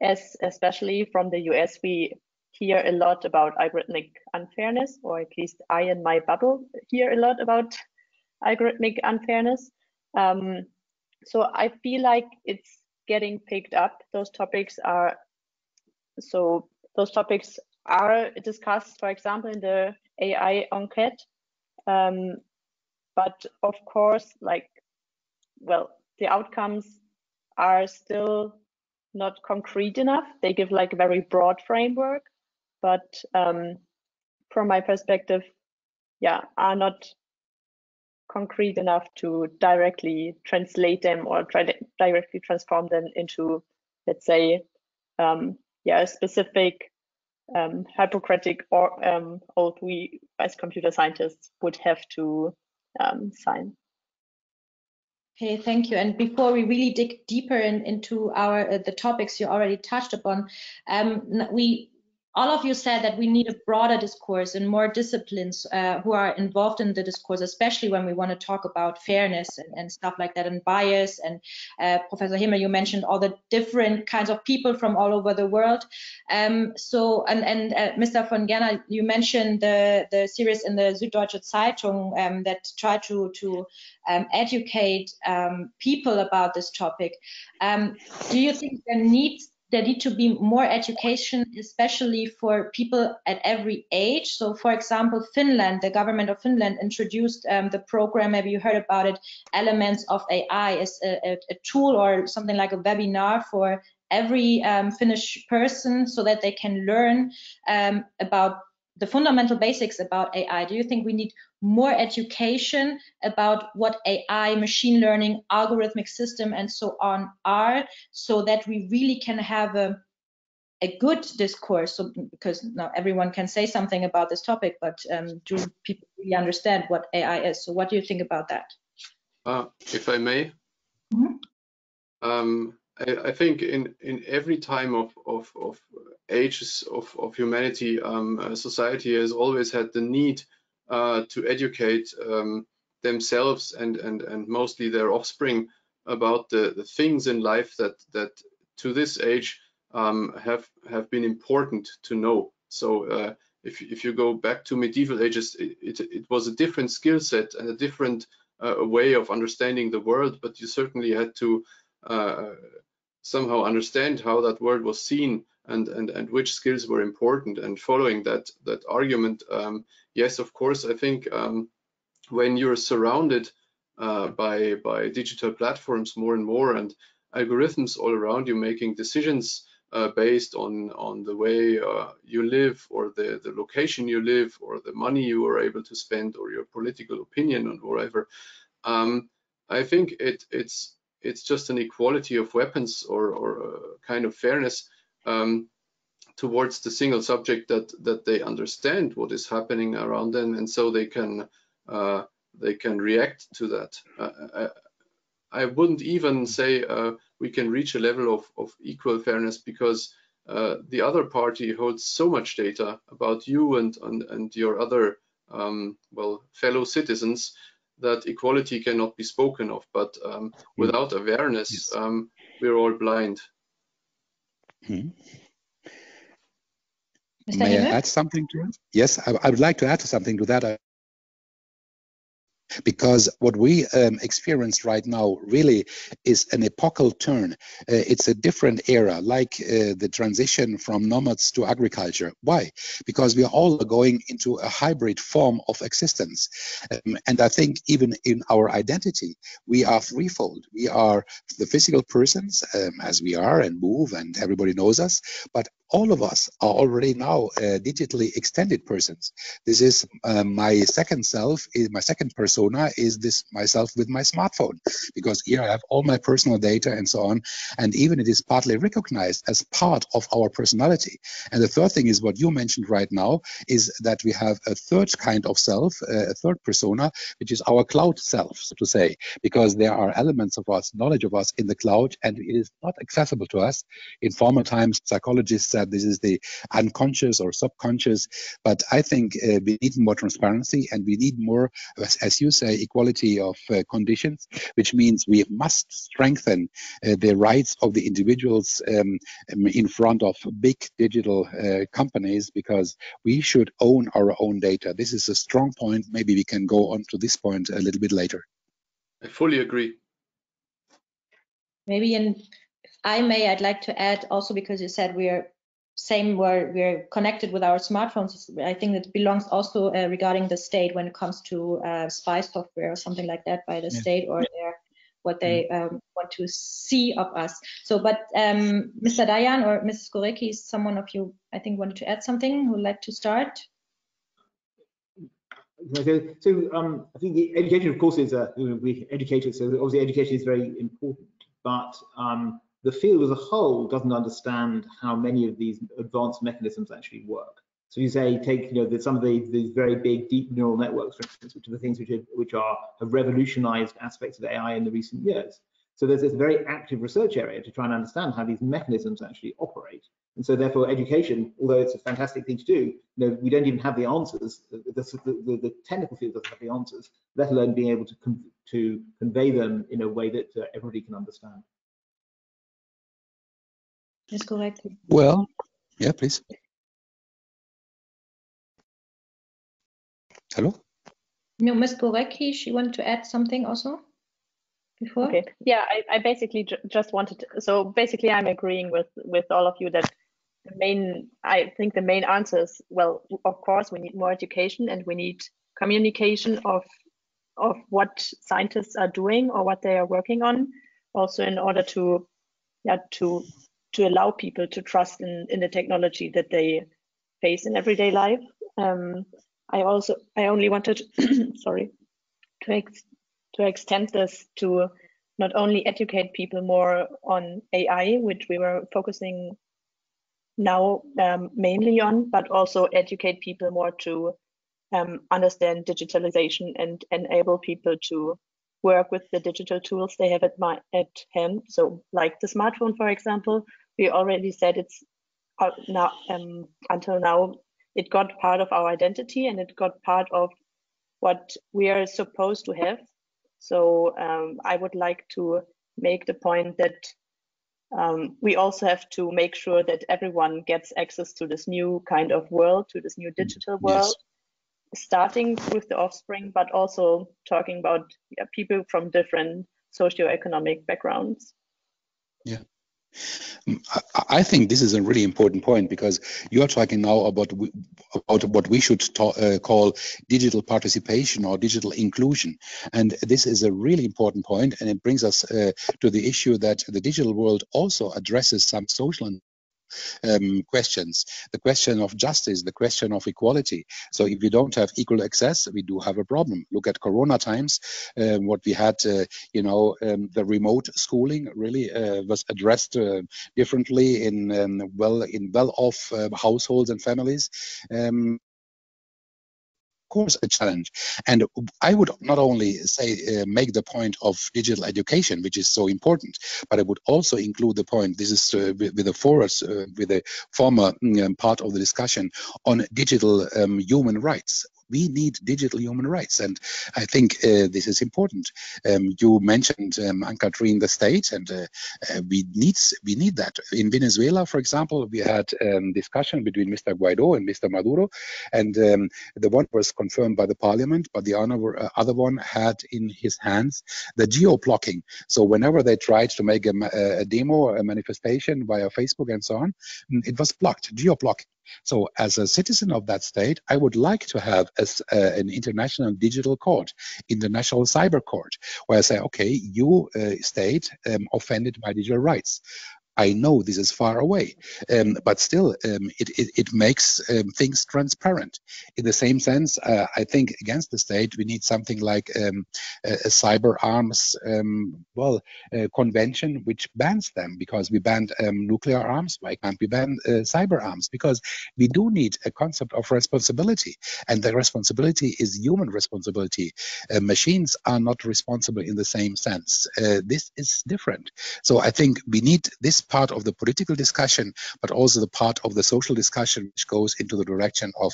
as especially from the US, we hear a lot about algorithmic unfairness, or at least I in my bubble hear a lot about algorithmic unfairness. So I feel like it's getting picked up. Those topics are discussed, for example, in the AI enquete. But of course, the outcomes are still not concrete enough. They give like a very broad framework, but from my perspective, are not concrete enough to directly translate them or directly transform them into, let's say, a specific Hippocratic oath we as computer scientists would have to sign. Okay, thank you. And before we really dig deeper into the topics you already touched upon, we all of you said that we need a broader discourse and more disciplines who are involved in the discourse, especially when we want to talk about fairness and stuff like that, and bias. And Professor Hemel, you mentioned all the different kinds of people from all over the world. Mr. von Gernler, you mentioned the series in the Süddeutsche Zeitung that try to educate people about this topic. Do you think there need to be more education, especially for people at every age? So, for example, Finland, the government of Finland introduced the program, maybe you heard about it, Elements of AI, is a tool or something like a webinar for every Finnish person so that they can learn about the fundamental basics about AI. Do you think we need more education about what AI, machine learning, algorithmic system, and so on are, so that we really can have a good discourse? So, because now everyone can say something about this topic, but do people really understand what AI is? So what do you think about that? If I may, I think in every time of ages of humanity, society has always had the need to educate themselves and mostly their offspring about the things in life that to this age have been important to know. So if you go back to medieval ages, it was a different skill set and a different way of understanding the world, but you certainly had to somehow understand how that world was seen and which skills were important. And following that argument, yes, of course, I think when you're surrounded by digital platforms more and more, and algorithms all around you making decisions based on the way you live, or the location you live, or the money you are able to spend, or your political opinion, or whatever, I think it's just an equality of weapons, or a kind of fairness towards the single subject that they understand what is happening around them, and so they can react to that. I wouldn't even say we can reach a level of equal fairness, because the other party holds so much data about you and your other fellow citizens, that equality cannot be spoken of. But without awareness, we're all blind. May I add something to it? Yes, I would like to add something to that. Because what we experience right now really is an epochal turn. It's a different era, like the transition from nomads to agriculture. Why? Because we are all going into a hybrid form of existence. And I think even in our identity, we are threefold. We are the physical persons, as we are and move, and everybody knows us, but all of us are already now digitally extended persons. This is my second self, my second persona is this myself with my smartphone, because here I have all my personal data and so on, and even it is partly recognized as part of our personality. And the third thing is what you mentioned right now, is that we have a third kind of self, a third persona, which is our cloud self, so to say, because there are elements of us, knowledge of us in the cloud, and it is not accessible to us. In former times, psychologists said this is the unconscious or subconscious, but I think we need more transparency, and we need more, as you say, equality of conditions, which means we must strengthen the rights of the individuals in front of big digital companies, because we should own our own data. This is a strong point. Maybe we can go on to this point a little bit later. I fully agree. Maybe, if I may, I'd like to add also, because you said we're connected with our smartphones. I think that belongs also regarding the state when it comes to spy software or something like that by the state, or what they want to see of us. So, but Mr. Dayan or Mrs. Gorecki, someone of you, I think, wanted to add something. Who would like to start? Okay. So I think the education, of course, is we educated, so obviously education is very important, but the field as a whole doesn't understand how many of these advanced mechanisms actually work. So you say, take some of these very big deep neural networks, for instance, which are the things which have revolutionized aspects of AI in the recent years. So there's this very active research area to try and understand how these mechanisms actually operate. And so therefore education, although it's a fantastic thing to do, we don't even have the answers. The technical field doesn't have the answers, let alone being able to convey them in a way that everybody can understand. That's correct. Well, yeah, please. Hello? No, Ms. Gorecki, she wanted to add something also before. Okay, yeah, I basically just wanted to, so basically I'm agreeing with all of you that I think the main answer is, well, of course we need more education and we need communication of what scientists are doing or what they are working on, also in order to allow people to trust in the technology that they face in everyday life. I only wanted sorry, to extend this to not only educate people more on AI, which we were focusing now mainly on, but also educate people more to understand digitalization and enable people to work with the digital tools they have at hand. So like the smartphone, for example, we already said it's now until now it got part of our identity and it got part of what we are supposed to have. So I would like to make the point that we also have to make sure that everyone gets access to this new kind of world, to this new digital world, yes, starting with the offspring, but also talking about people from different socioeconomic backgrounds. Yeah. I think this is a really important point, because you are talking now about what we should call digital participation or digital inclusion. And this is a really important point, and it brings us to the issue that the digital world also addresses some social questions, the question of justice, the question of equality. So if we don't have equal access, we do have a problem. Look at Corona times, what we had, the remote schooling really was addressed differently in well-off households and families. Course a challenge, and I would not only say make the point of digital education, which is so important, but I would also include the point, this is with the former part of the discussion on digital human rights. We need digital human rights, and I think this is important. You mentioned Ann-Cathrin, the state, and we need that. In Venezuela, for example, we had discussion between Mr. Guaido and Mr. Maduro, and the one was confirmed by the parliament, but the other one had in his hands the geo-blocking. So whenever they tried to make a demo, a manifestation via Facebook and so on, it was blocked, geo-blocking. So as a citizen of that state, I would like to have an international digital court, international cyber court, where I say, okay, you state offended my digital rights. I know this is far away, but still it makes things transparent. In the same sense, I think against the state, we need something like a cyber arms convention which bans them, because we banned nuclear arms. Why can't we ban cyber arms? Because we do need a concept of responsibility, and the responsibility is human responsibility. Machines are not responsible in the same sense. This is different. So I think we need this part of the political discussion, but also the part of the social discussion, which goes into the direction of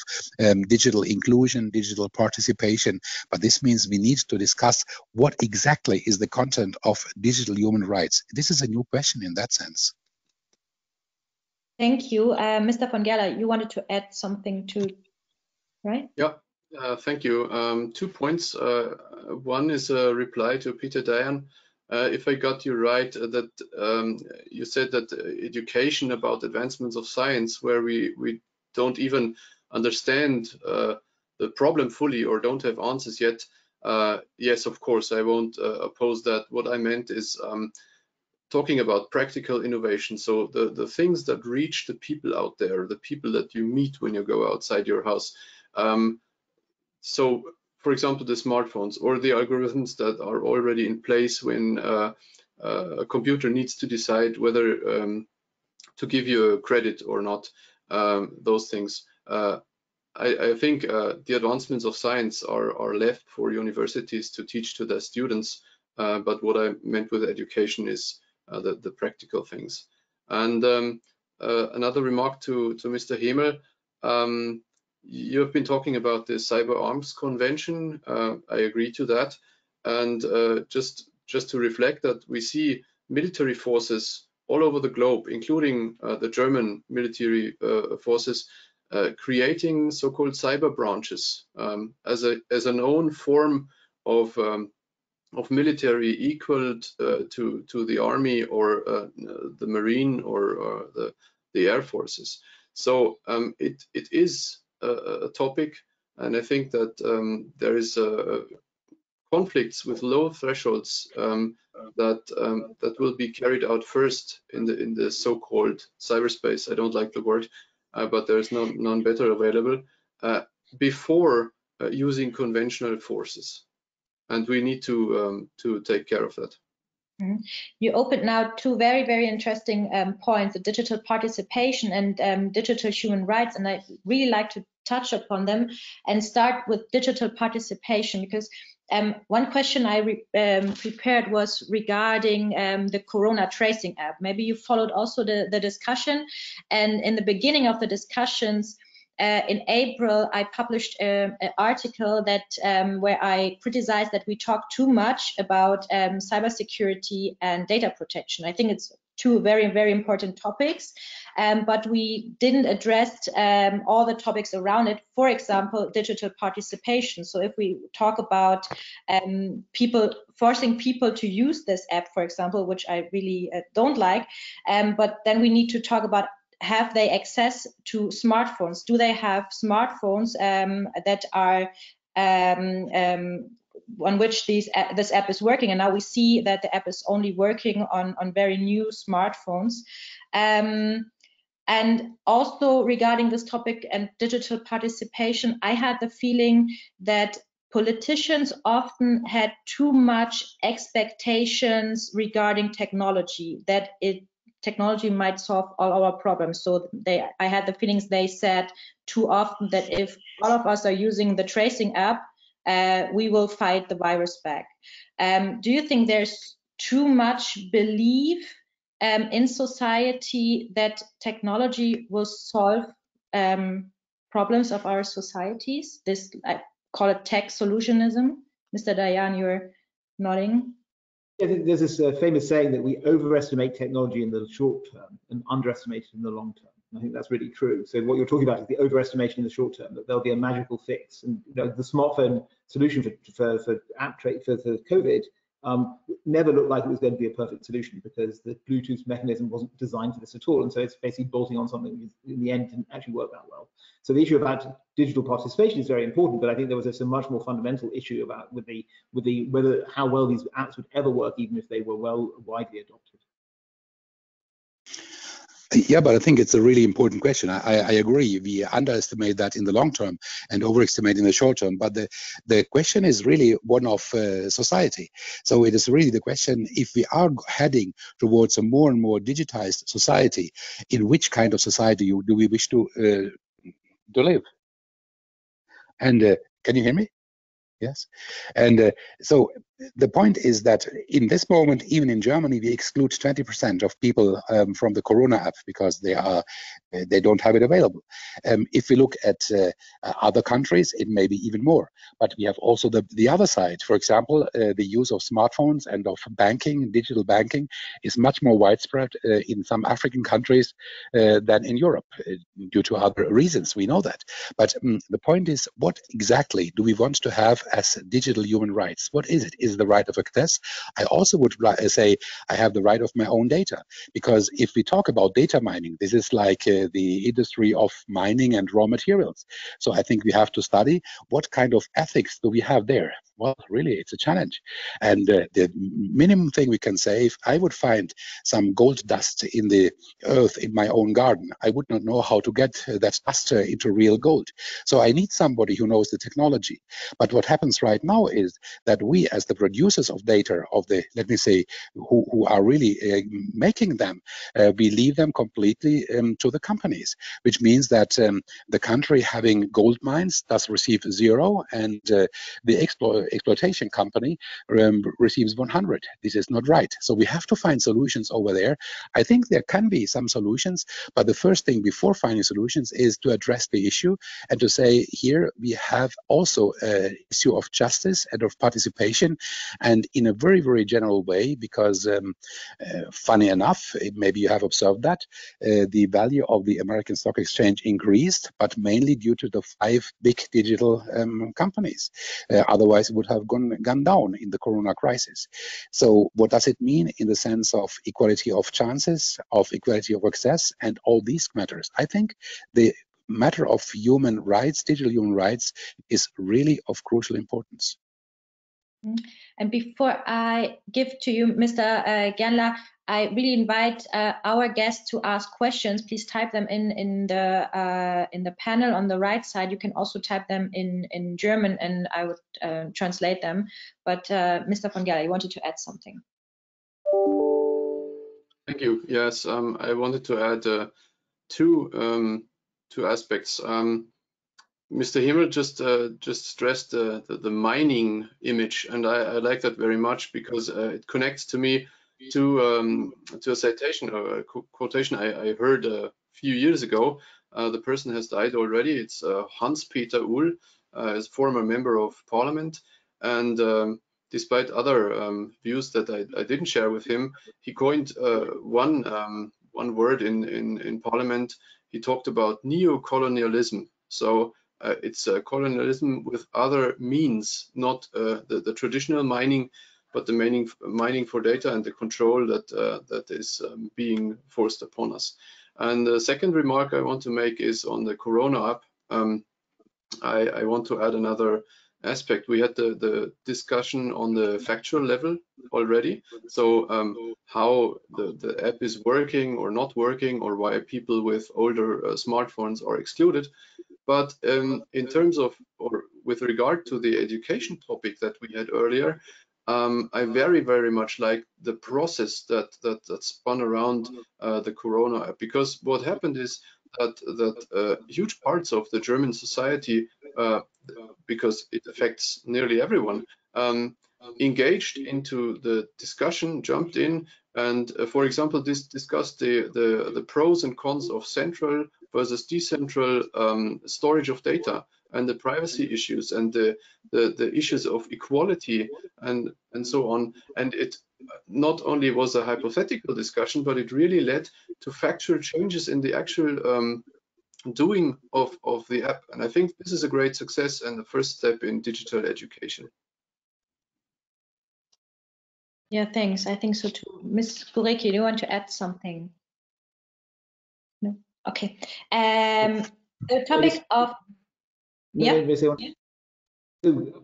digital inclusion, digital participation. But this means we need to discuss what exactly is the content of digital human rights. This is a new question in that sense. Thank you. Mr. von Gernler, you wanted to add something to, right? Yeah, thank you. 2 points. One is a reply to Peter Dayan. If I got you right, that you said that education about advancements of science, where we don't even understand the problem fully or don't have answers yet. Yes, of course, I won't oppose that. What I meant is talking about practical innovation. So the things that reach the people out there, the people that you meet when you go outside your house. So, for example, the smartphones or the algorithms that are already in place when a computer needs to decide whether to give you a credit or not, those things. I think the advancements of science are left for universities to teach to their students but what I meant with education is the practical things. And another remark to Mr. Hemel, you have been talking about the Cyber Arms Convention. I agree to that. And just to reflect that we see military forces all over the globe, including the German military forces, creating so-called cyber branches as an own form of military equal to the army or the marine or the air forces. So it is a topic, and I think that there is conflicts with low thresholds that will be carried out first in the so-called cyberspace. I don't like the word, but there is none better available before using conventional forces, and we need to take care of that. You opened now two very, very interesting points, the digital participation and digital human rights, and I'd really like to touch upon them and start with digital participation, because one question I prepared was regarding the Corona tracing app. Maybe you followed also the discussion, and in the beginning of the discussions, in April, I published an article that where I criticized that we talk too much about cybersecurity and data protection. I think it's two very, very important topics, but we didn't address all the topics around it. For example, digital participation. So if we talk about forcing people to use this app, for example, which I really don't like, but then we need to talk about, have they access to smartphones? Do they have smartphones that are on which this app is working? And now we see that the app is only working on very new smartphones. And also regarding this topic and digital participation, I had the feeling that politicians often had too much expectations regarding technology, that technology might solve all our problems. So I had the feelings they said too often that if all of us are using the tracing app, we will fight the virus back. Do you think there's too much belief in society that technology will solve problems of our societies? This, I call it tech solutionism. Mr. Dayan, you're nodding. I think there's this famous saying that we overestimate technology in the short term and underestimate it in the long term. And I think that's really true. So what you're talking about is the overestimation in the short term, that there'll be a magical fix. And the smartphone solution for COVID never looked like it was going to be a perfect solution, because the Bluetooth mechanism wasn't designed for this at all. And so it's basically bolting on something that in the end didn't actually work that well. So the issue about digital participation is very important, but I think there was a much more fundamental issue about whether how well these apps would ever work, even if they were widely adopted. Yeah, but I think it's a really important question. I agree. We underestimate that in the long term and overestimate in the short term. But the question is really one of society. So it is really the question, if we are heading towards a more and more digitized society, in which kind of society do we wish to live? And can you hear me? Yes. And so the point is that in this moment, even in Germany, we exclude 20% of people from the Corona app because they don't have it available. If we look at other countries, it may be even more. But we have also the other side. For example, the use of smartphones and of banking, digital banking, is much more widespread in some African countries than in Europe, due to other reasons. We know that. But the point is, what exactly do we want to have as digital human rights? What is it? Is the right of access? I also would say I have the right of my own data, because if we talk about data mining, this is like the industry of mining and raw materials. So I think we have to study what kind of ethics do we have there. Well, really, it's a challenge. And the minimum thing we can say, if I would find some gold dust in the earth in my own garden, I would not know how to get that dust into real gold. So I need somebody who knows the technology. But what happens right now is that we, as the producers of data, of the, let me say, who are really making them, we leave them completely to the companies, which means that the country having gold mines does receive 0, and the exploitation company receives 100. This is not right. So we have to find solutions over there. I think there can be some solutions, but the first thing before finding solutions is to address the issue and to say, here we have also an issue of justice and of participation, and in a very, very general way, because funny enough, maybe you have observed that, the value of the American Stock Exchange increased, but mainly due to the 5 big digital companies. Otherwise, it would have gone down in the Corona crisis. So what does it mean in the sense of equality of chances, of equality of access, and all these matters? I think the matter of human rights, digital human rights, is really of crucial importance. And before I give to you, Mr. Gernler, I really invite our guests to ask questions. Please type them in the panel on the right side. You can also type them in German, and I would translate them. But Mr. von Gernler, you wanted to add something. Thank you. Yes, I wanted to add two aspects. Mr. Hemel just stressed the mining image, and I like that very much, because it connects to me to a citation or a quotation I heard a few years ago. The person has died already. It's Hans-Peter Uhl, as former member of parliament, and despite other views that I didn't share with him, he coined one word in parliament. He talked about neo-colonialism. So it's colonialism with other means, not the traditional mining, but the mining for data and the control that is being forced upon us. And the second remark I want to make is on the Corona app. I want to add another aspect. We had the discussion on the factual level already. So how the app is working or not working, or why people with older smartphones are excluded. But in terms of, or with regard to the education topic that we had earlier, I very, very much like the process that spun around the Corona app, because what happened is that huge parts of the German society, because it affects nearly everyone, engaged into the discussion, jumped in, and for example, discussed the pros and cons of central versus decentral storage of data, and the privacy issues, and the issues of equality, and so on. And it not only was a hypothetical discussion, but it really led to factual changes in the actual doing of the app. And I think this is a great success and the first step in digital education. Yeah, thanks. I think so too. Ms. Gorecki, do you want to add something? No? Okay. The topic of... Yeah.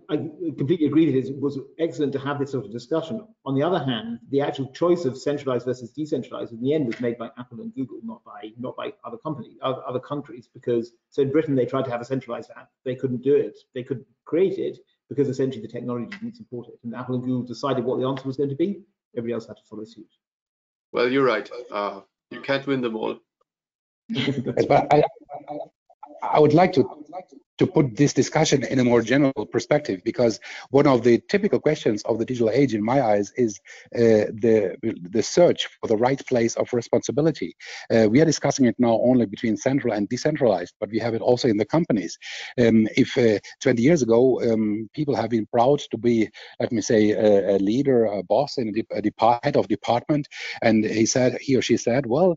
I completely agree that it was excellent to have this sort of discussion. On the other hand, the actual choice of centralized versus decentralized in the end was made by Apple and Google, not by other countries, because so in Britain they tried to have a centralized app, they couldn't do it, they couldn't create it because essentially the technology didn't support it, and Apple and Google decided what the answer was going to be. Everybody else had to follow suit. Well, you're right. You can't win them all. But I would like to put this discussion in a more general perspective, because one of the typical questions of the digital age, in my eyes, is the search for the right place of responsibility. We are discussing it now only between central and decentralized, but we have it also in the companies. If 20 years ago, people have been proud to be, let me say, a leader, a boss in a head of department, and he or she said, well,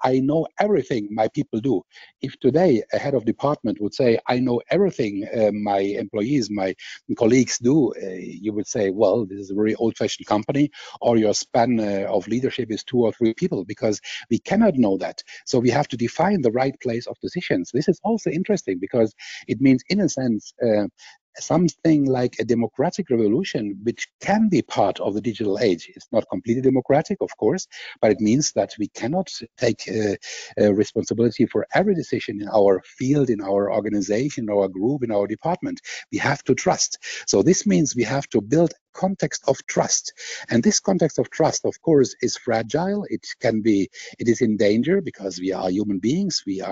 I know everything my people do. If today a head of department would say, I know everything my employees, my colleagues do, you would say, well, this is a very old-fashioned company, or your span of leadership is 2 or 3 people, because we cannot know that. So we have to define the right place of decisions. This is also interesting, because it means, in a sense, something like a democratic revolution, which can be part of the digital age. It's not completely democratic, of course, but it means that we cannot take responsibility for every decision in our field, in our organization, in our group, in our department. We have to trust. So this means we have to build context of trust. And this context of trust, of course, is fragile. It is in danger because we are human beings. We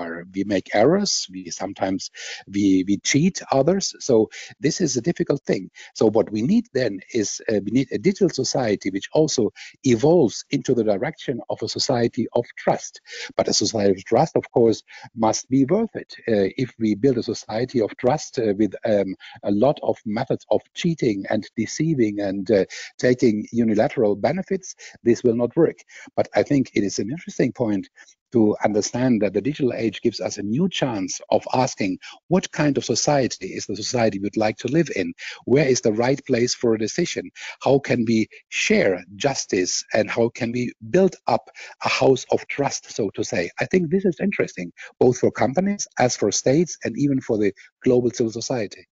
make errors. Sometimes we cheat others. So this is a difficult thing. So what we need then is we need a digital society which also evolves into the direction of a society of trust. But a society of trust, of course, must be worth it. If we build a society of trust with a lot of methods of cheating and deceiving and taking unilateral benefits, this will not work. But I think it is an interesting point to understand that the digital age gives us a new chance of asking what kind of society is the society we'd like to live in? Where is the right place for a decision? How can we share justice and how can we build up a house of trust, so to say? I think this is interesting, both for companies as for states and even for the global civil society.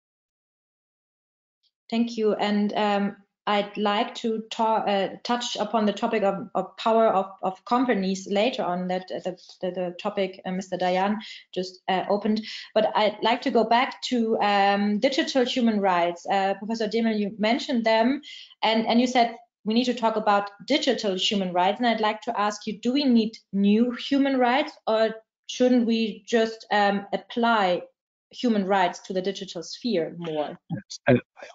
Thank you. And I'd like to touch upon the topic of power of companies later on, that the topic Mr. Dayan just opened. But I'd like to go back to digital human rights. Professor Hemel, you mentioned them, and you said we need to talk about digital human rights. And I'd like to ask you, do we need new human rights, or shouldn't we just apply human rights to the digital sphere more?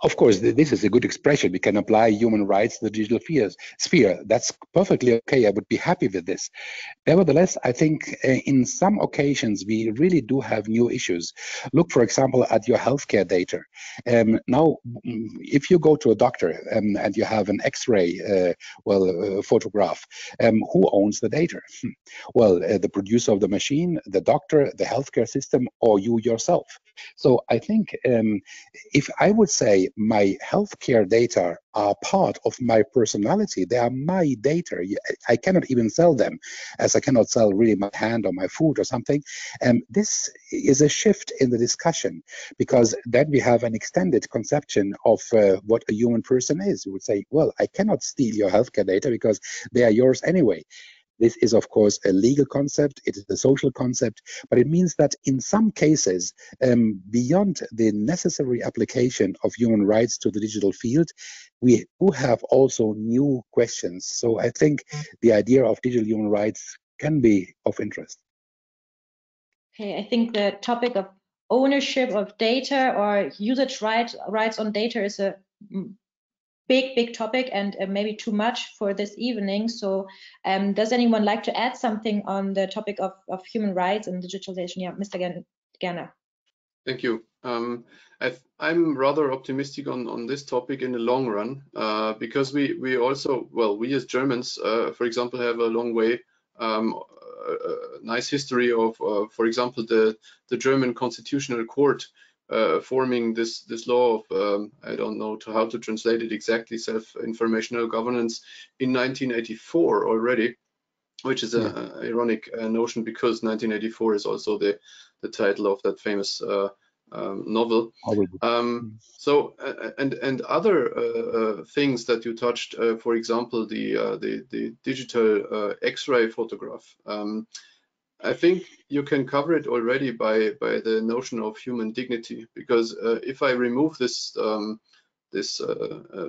Of course, this is a good expression. We can apply human rights to the digital sphere. That's perfectly okay. I would be happy with this. Nevertheless, I think in some occasions we really do have new issues. Look, for example, at your healthcare data. Now, if you go to a doctor and you have an X-ray photograph, who owns the data? Well, the producer of the machine, the doctor, the healthcare system, or you yourself. So I think if I would say my healthcare data are part of my personality, they are my data. I cannot even sell them, as I cannot sell really my hand or my food or something. This is a shift in the discussion, because then we have an extended conception of what a human person is. We would say, well, I cannot steal your healthcare data because they are yours anyway. This is, of course, a legal concept, it is a social concept, but it means that in some cases, beyond the necessary application of human rights to the digital field, we do have also new questions. So I think the idea of digital human rights can be of interest. Okay, I think the topic of ownership of data or usage rights on data is a big topic, and maybe too much for this evening. So does anyone like to add something on the topic of human rights and digitalization? Yeah, Mr. Gernler. Thank you. I'm rather optimistic on this topic in the long run, because we also, well, we as Germans, for example, have a long way, a nice history of, for example, the German Constitutional Court forming this law of, I don't know how to translate it exactly, self-informational governance in 1984 already, which is an ironic notion, because 1984 is also the title of that famous novel. So and other things that you touched, for example, the digital X-ray photograph. I think you can cover it already by the notion of human dignity, because if I remove this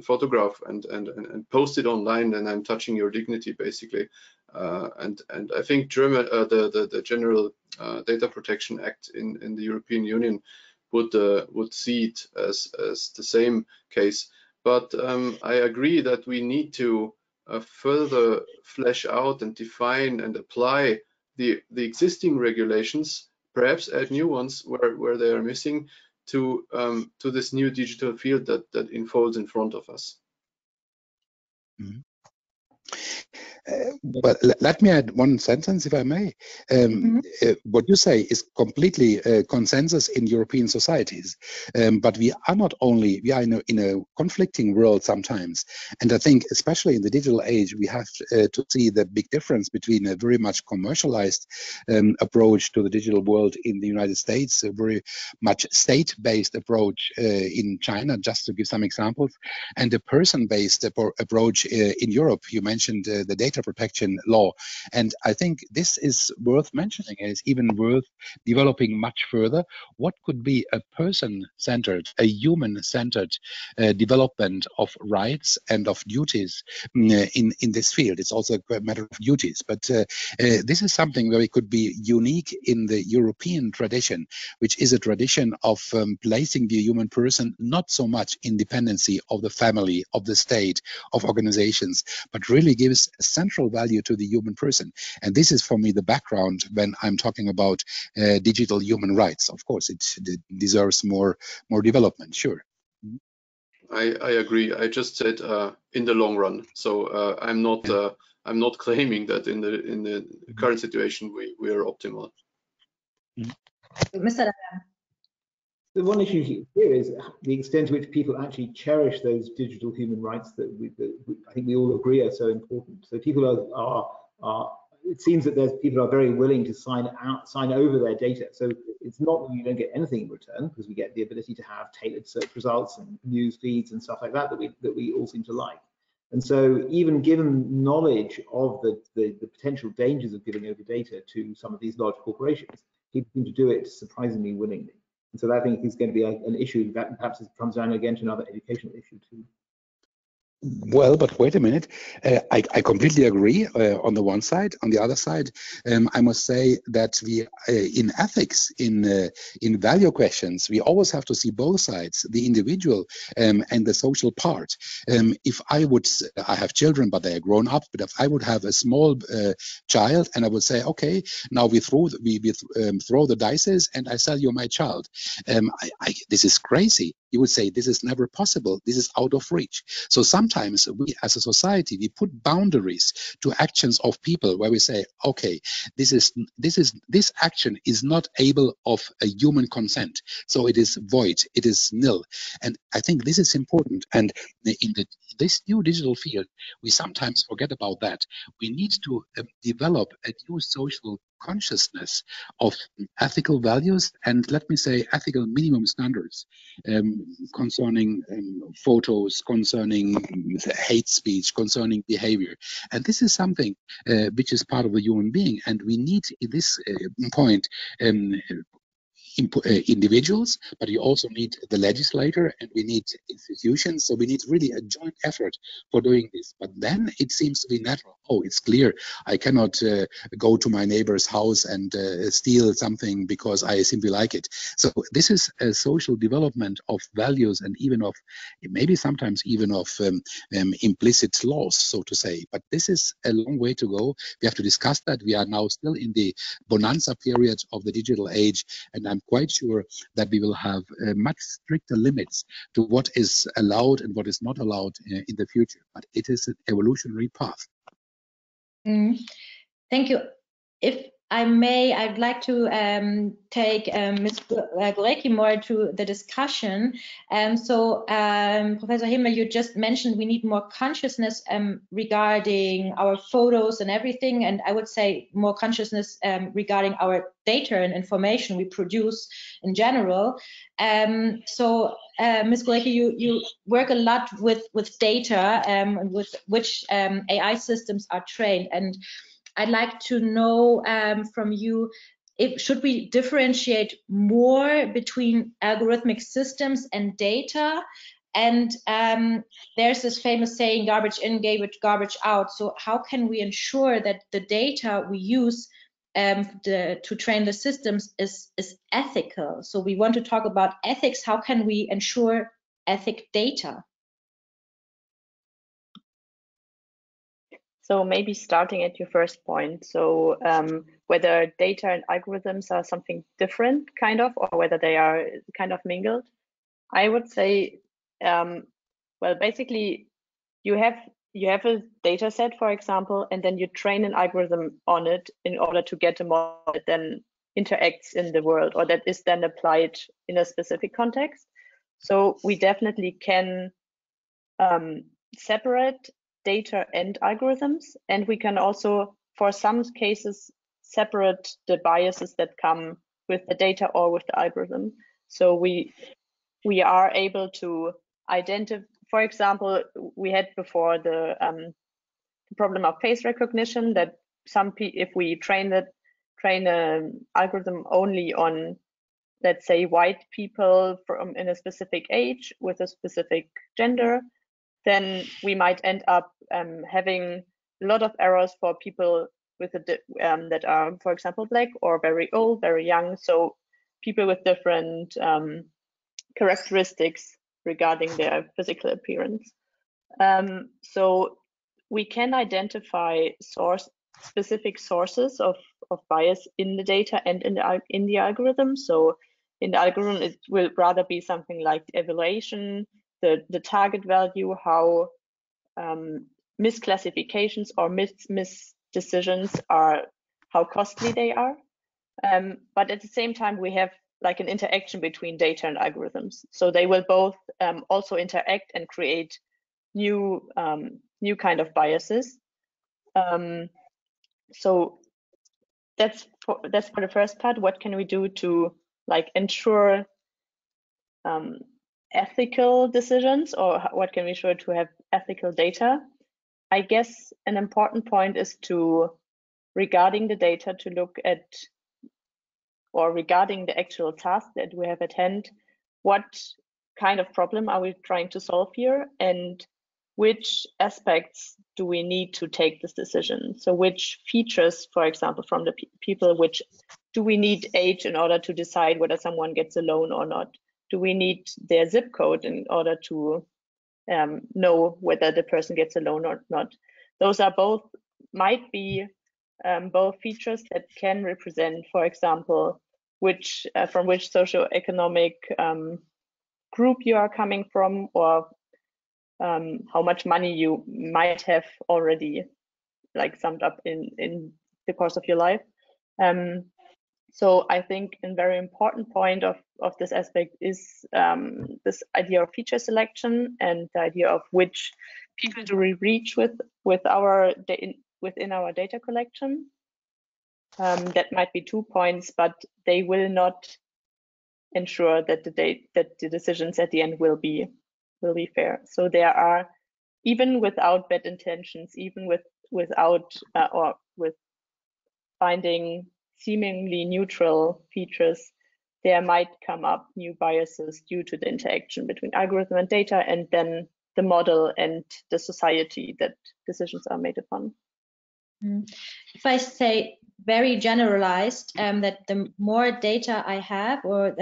photograph and post it online, then I'm touching your dignity, basically. And I think the General Data Protection Act in the European Union would see it as the same case. But I agree that we need to further flesh out and define and apply the existing regulations, perhaps add new ones where they are missing, to this new digital field that unfolds in front of us. Mm-hmm. But let me add one sentence, if I may. What you say is completely consensus in European societies, but we are not only, we are in a conflicting world sometimes. And I think, especially in the digital age, we have to see the big difference between a very much commercialized approach to the digital world in the United States, a very much state-based approach in China, just to give some examples, and a person-based approach in Europe. You mentioned the data protection law. And I think this is worth mentioning, and it's even worth developing much further. What could be a person-centered, a human-centered development of rights and of duties in this field? It's also a matter of duties, but this is something where it could be unique in the European tradition, which is a tradition of placing the human person not so much in dependency of the family, of the state, of organizations, but really gives a central value to the human person. And this is for me the background when I'm talking about digital human rights. Of course, it deserves more development, sure. I agree. I just said in the long run. So I'm not claiming that in the current situation we are optimal. Mr. The one issue here is the extent to which people actually cherish those digital human rights that I think we all agree are so important. So people are it seems that people are very willing to sign over their data. So it's not that you don't get anything in return, because we get the ability to have tailored search results and news feeds and stuff like that that we all seem to like. And so even given knowledge of the potential dangers of giving over data to some of these large corporations, people seem to do it surprisingly willingly. And so that, I think, is going to be an issue that perhaps it comes down again to another educational issue too. Well, but wait a minute. I completely agree on the one side. On the other side, I must say that we, in ethics, in value questions, we always have to see both sides, the individual and the social part. If I have children, but they are grown up. But if I would have a small child, and I would say, okay, now we throw the dices, and I sell you my child. This is crazy. You would say this is never possible. This is out of reach. So sometimes we as a society, we put boundaries to actions of people where we say, okay, this action is not able of a human consent. So it is void, it is nil. And I think this is important. And in this new digital field, we sometimes forget about that. We need to develop a new social consciousness of ethical values and, let me say, ethical minimum standards concerning photos, concerning hate speech, concerning behavior. And this is something which is part of the human being. And we need, in this point, individuals, but you also need the legislator and we need institutions. So we need really a joint effort for doing this. But then it seems to be natural. Oh, it's clear. I cannot go to my neighbor's house and steal something because I simply like it. So this is a social development of values and even of maybe sometimes even of implicit laws, so to say. But this is a long way to go. We have to discuss that. We are now still in the bonanza period of the digital age, and I'm quite sure that we will have much stricter limits to what is allowed and what is not allowed in the future. But it is an evolutionary path. Thank you. If I may, I'd like to take Ms. Gorecki more to the discussion. So, Professor Hemel, you just mentioned we need more consciousness regarding our photos and everything, and I would say more consciousness regarding our data and information we produce in general. So, Ms. Gorecki, you work a lot with data and with which AI systems are trained, and I'd like to know from you, should we differentiate more between algorithmic systems and data? And there's this famous saying, garbage in, garbage out. So how can we ensure that the data we use to train the systems is ethical? So we want to talk about ethics. How can we ensure ethic data? So maybe starting at your first point, so whether data and algorithms are something different, kind of, or whether they are kind of mingled. I would say, well, basically, you have a data set, for example, and then you train an algorithm on it in order to get a model that then interacts in the world, or that is then applied in a specific context. So we definitely can separate data and algorithms, and we can also, for some cases, separate the biases that come with the data or with the algorithm. So we are able to identify, for example, we had before the problem of face recognition, that if we train an algorithm only on, let's say, white people in a specific age with a specific gender, then we might end up having a lot of errors for people with that are, for example, Black or very old, very young. So people with different characteristics regarding their physical appearance. So we can identify specific sources of bias in the data and in the algorithm. So in the algorithm, it will rather be something like the evaluation, the target value, how misclassifications or misdecisions are, how costly they are. But at the same time, we have like an interaction between data and algorithms. So they will both also interact and create new kind of biases. So that's for the first part. What can we do to like ensure ethical decisions, or what can we ensure to have ethical data? I guess an important point is regarding the data, to look at, or regarding the actual task that we have at hand, what kind of problem are we trying to solve here, and which aspects do we need to take this decision? So which features, for example, from the people, which do we need age in order to decide whether someone gets a loan or not? Do we need their zip code in order to know whether the person gets a loan or not? Those are might be both features that can represent, for example, from which socioeconomic group you are coming from, or how much money you might have already like summed up in the course of your life. So I think a very important point of this aspect is this idea of feature selection, and the idea of which people do we reach within our data collection. That might be 2 points, but they will not ensure that the decisions at the end will be fair. So there are, even without bad intentions, even without or with finding seemingly neutral features, there might come up new biases due to the interaction between algorithm and data, and then the model and the society that decisions are made upon. If I say very generalized, that the more data I have, or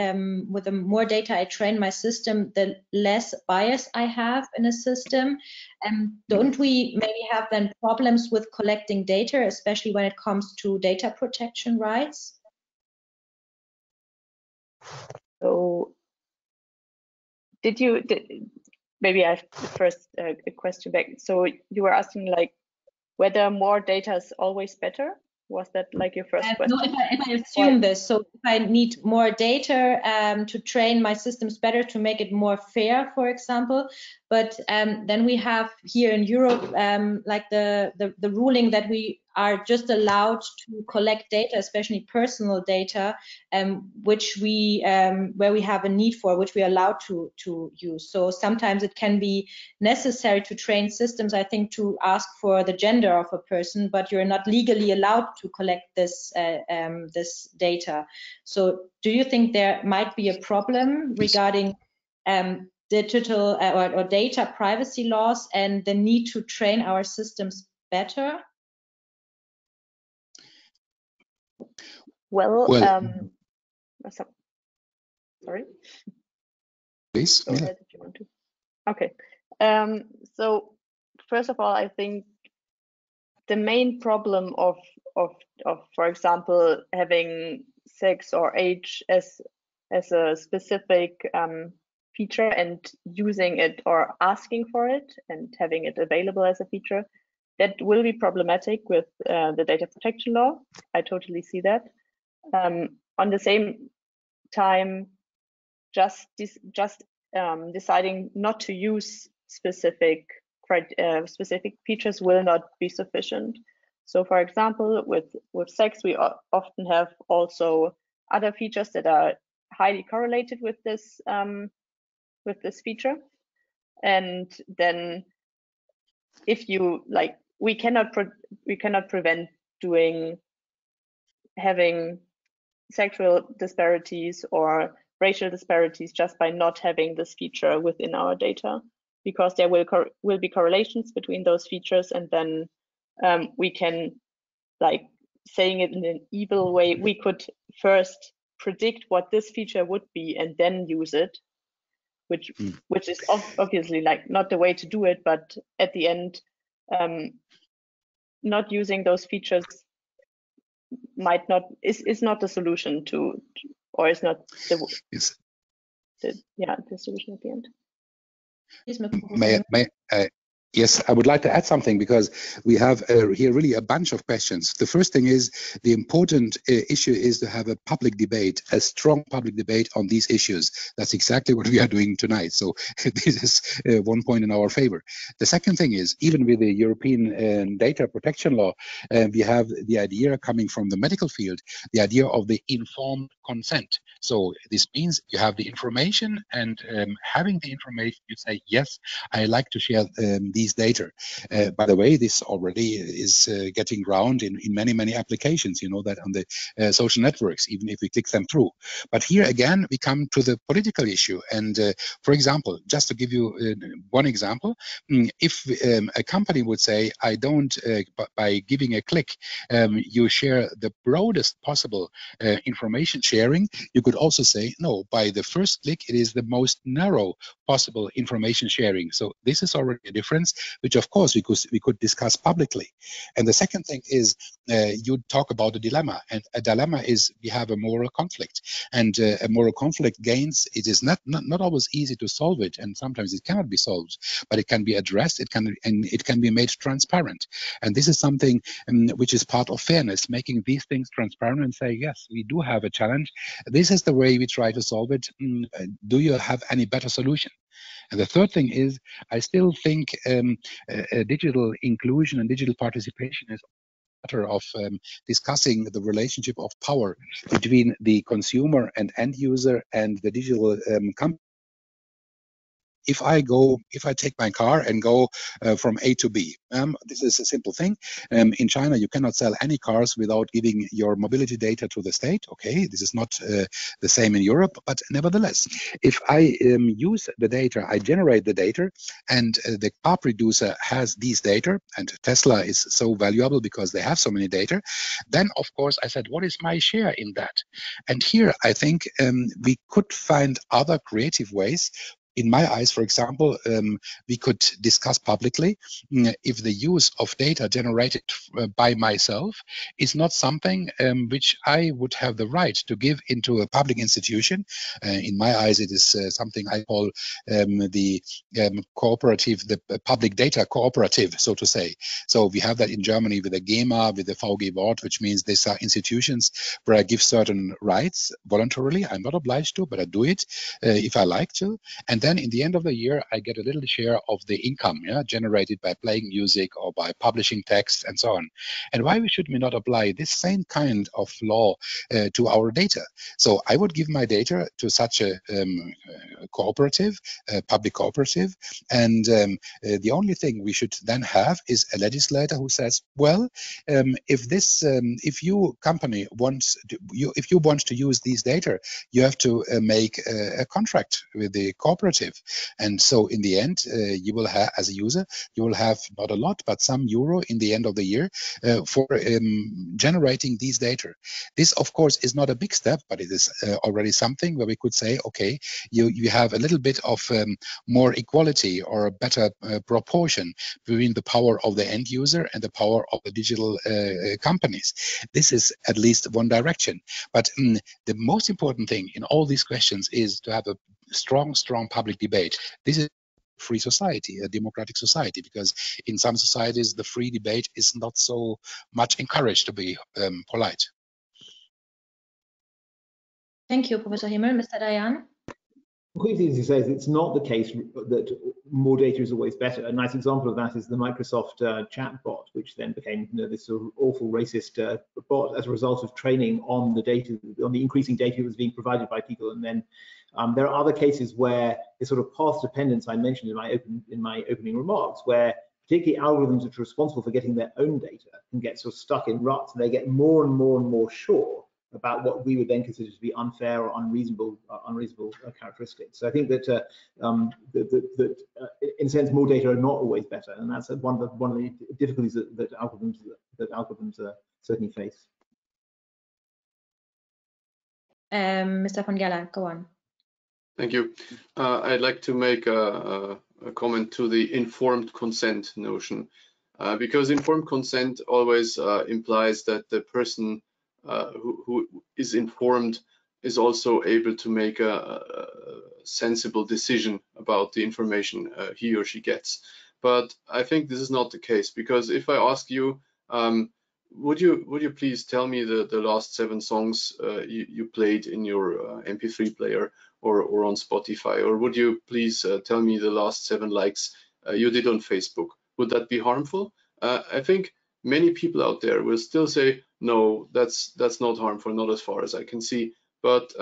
with the more data I train my system, the less bias I have in a system. Don't we maybe have then problems with collecting data, especially when it comes to data protection rights? So maybe I have first a question back. So you were asking like whether more data is always better? Was that like your first question? No, if I assume this, so if I need more data to train my systems better, to make it more fair, for example, but then we have here in Europe like the ruling that we are just allowed to collect data, especially personal data, which where we have a need for, which we are allowed to use. So sometimes it can be necessary to train systems, I think, to ask for the gender of a person, but you're not legally allowed to collect this this data. So do you think there might be a problem regarding digital or data privacy laws and the need to train our systems better? Well, sorry. Please. Go ahead if you want to. Okay. So first of all, I think the main problem of for example, having sex or age as a specific feature and using it or asking for it and having it available as a feature, that will be problematic with the data protection law. I totally see that. On the same time, just deciding not to use specific features will not be sufficient. So, for example, with sex, we often have also other features that are highly correlated with this feature, and then if you we cannot prevent having sexual disparities or racial disparities just by not having this feature within our data, because there will be correlations between those features, and then we can, like, saying it in an evil way, we could first predict what this feature would be and then use it, which is obviously like not the way to do it, but at the end, not using those features is not the solution to, or is not the solution at the end. Yes, I would like to add something, because we have here really a bunch of questions. The first thing is, the important issue is to have a public debate, a strong public debate on these issues. That's exactly what we are doing tonight. So this is one point in our favor. The second thing is, even with the European data protection law, we have the idea coming from the medical field, the idea of the informed consent. So this means you have the information, and having the information, you say, yes, I like to share these data. By the way, this already is getting round in many applications, you know, that on the social networks, even if we click them through. But here again, we come to the political issue. And for example, just to give you one example, if a company would say, I don't, by giving a click, you share the broadest possible information sharing, you could also say, no, by the first click, it is the most narrow possible information sharing. So this is already a difference, which of course we could discuss publicly. And the second thing is, you talk about a dilemma, and a dilemma is we have a moral conflict, and a moral conflict gains. It is not always easy to solve it, and sometimes it cannot be solved, but it can be addressed. It can be made transparent, and this is something which is part of fairness, making these things transparent and say, yes, we do have a challenge. This is the way we try to solve it. Do you have any better solution? And the third thing is, I still think digital inclusion and digital participation is a matter of discussing the relationship of power between the consumer and end user and the digital company. If I take my car and go from A to B, this is a simple thing. In China, you cannot sell any cars without giving your mobility data to the state. Okay, this is not the same in Europe, but nevertheless, if I use the data, I generate the data, and the car producer has these data, and Tesla is so valuable because they have so many data, then of course I said, what is my share in that? And here I think we could find other creative ways. In my eyes, for example, we could discuss publicly if the use of data generated by myself is not something which I would have the right to give into a public institution. In my eyes, it is something I call the cooperative, the public data cooperative, so to say. So we have that in Germany with the GEMA, with the VG Wort, which means these are institutions where I give certain rights voluntarily. I'm not obliged to, but I do it if I like to. And then in the end of the year, I get a little share of the income generated by playing music or by publishing text and so on. And why should we not apply this same kind of law to our data? So I would give my data to such a cooperative, public cooperative, and the only thing we should then have is a legislator who says, well, if you company wants to, if you want to use these data, you have to make a contract with the cooperative. And so in the end, you will have, as a user, you will have not a lot, but some euro in the end of the year for generating these data. This, of course, is not a big step, but it is already something where we could say, okay, you have a little bit of more equality or a better proportion between the power of the end user and the power of the digital companies. This is at least one direction. But the most important thing in all these questions is to have a strong public debate. This is a free society, a democratic society, because in some societies the free debate is not so much encouraged, to be polite. Thank you, Professor Hemel. Mr. Dayan? Quickly, as you say, it's not the case that more data is always better. A nice example of that is the Microsoft chat bot, which then became this sort of awful racist bot as a result of training on the data, on the increasing data that was being provided by people. And then there are other cases where the sort of path dependence I mentioned in my opening remarks, where particularly algorithms which are responsible for getting their own data, can get sort of stuck in ruts, and they get more and more and more sure about what we would then consider to be unfair or unreasonable characteristics. So I think that in a sense, more data are not always better, and that's one of the difficulties that algorithms certainly face. Mr. von Gernler, go on. Thank you. I'd like to make a comment to the informed consent notion, because informed consent always implies that the person who is informed is also able to make a sensible decision about the information he or she gets. But I think this is not the case, because if I ask you, would you please tell me the last 7 songs you played in your MP3 player or on Spotify, or would you please tell me the last 7 likes you did on Facebook? Would that be harmful? I think many people out there will still say, no, that's not harmful, not as far as I can see. But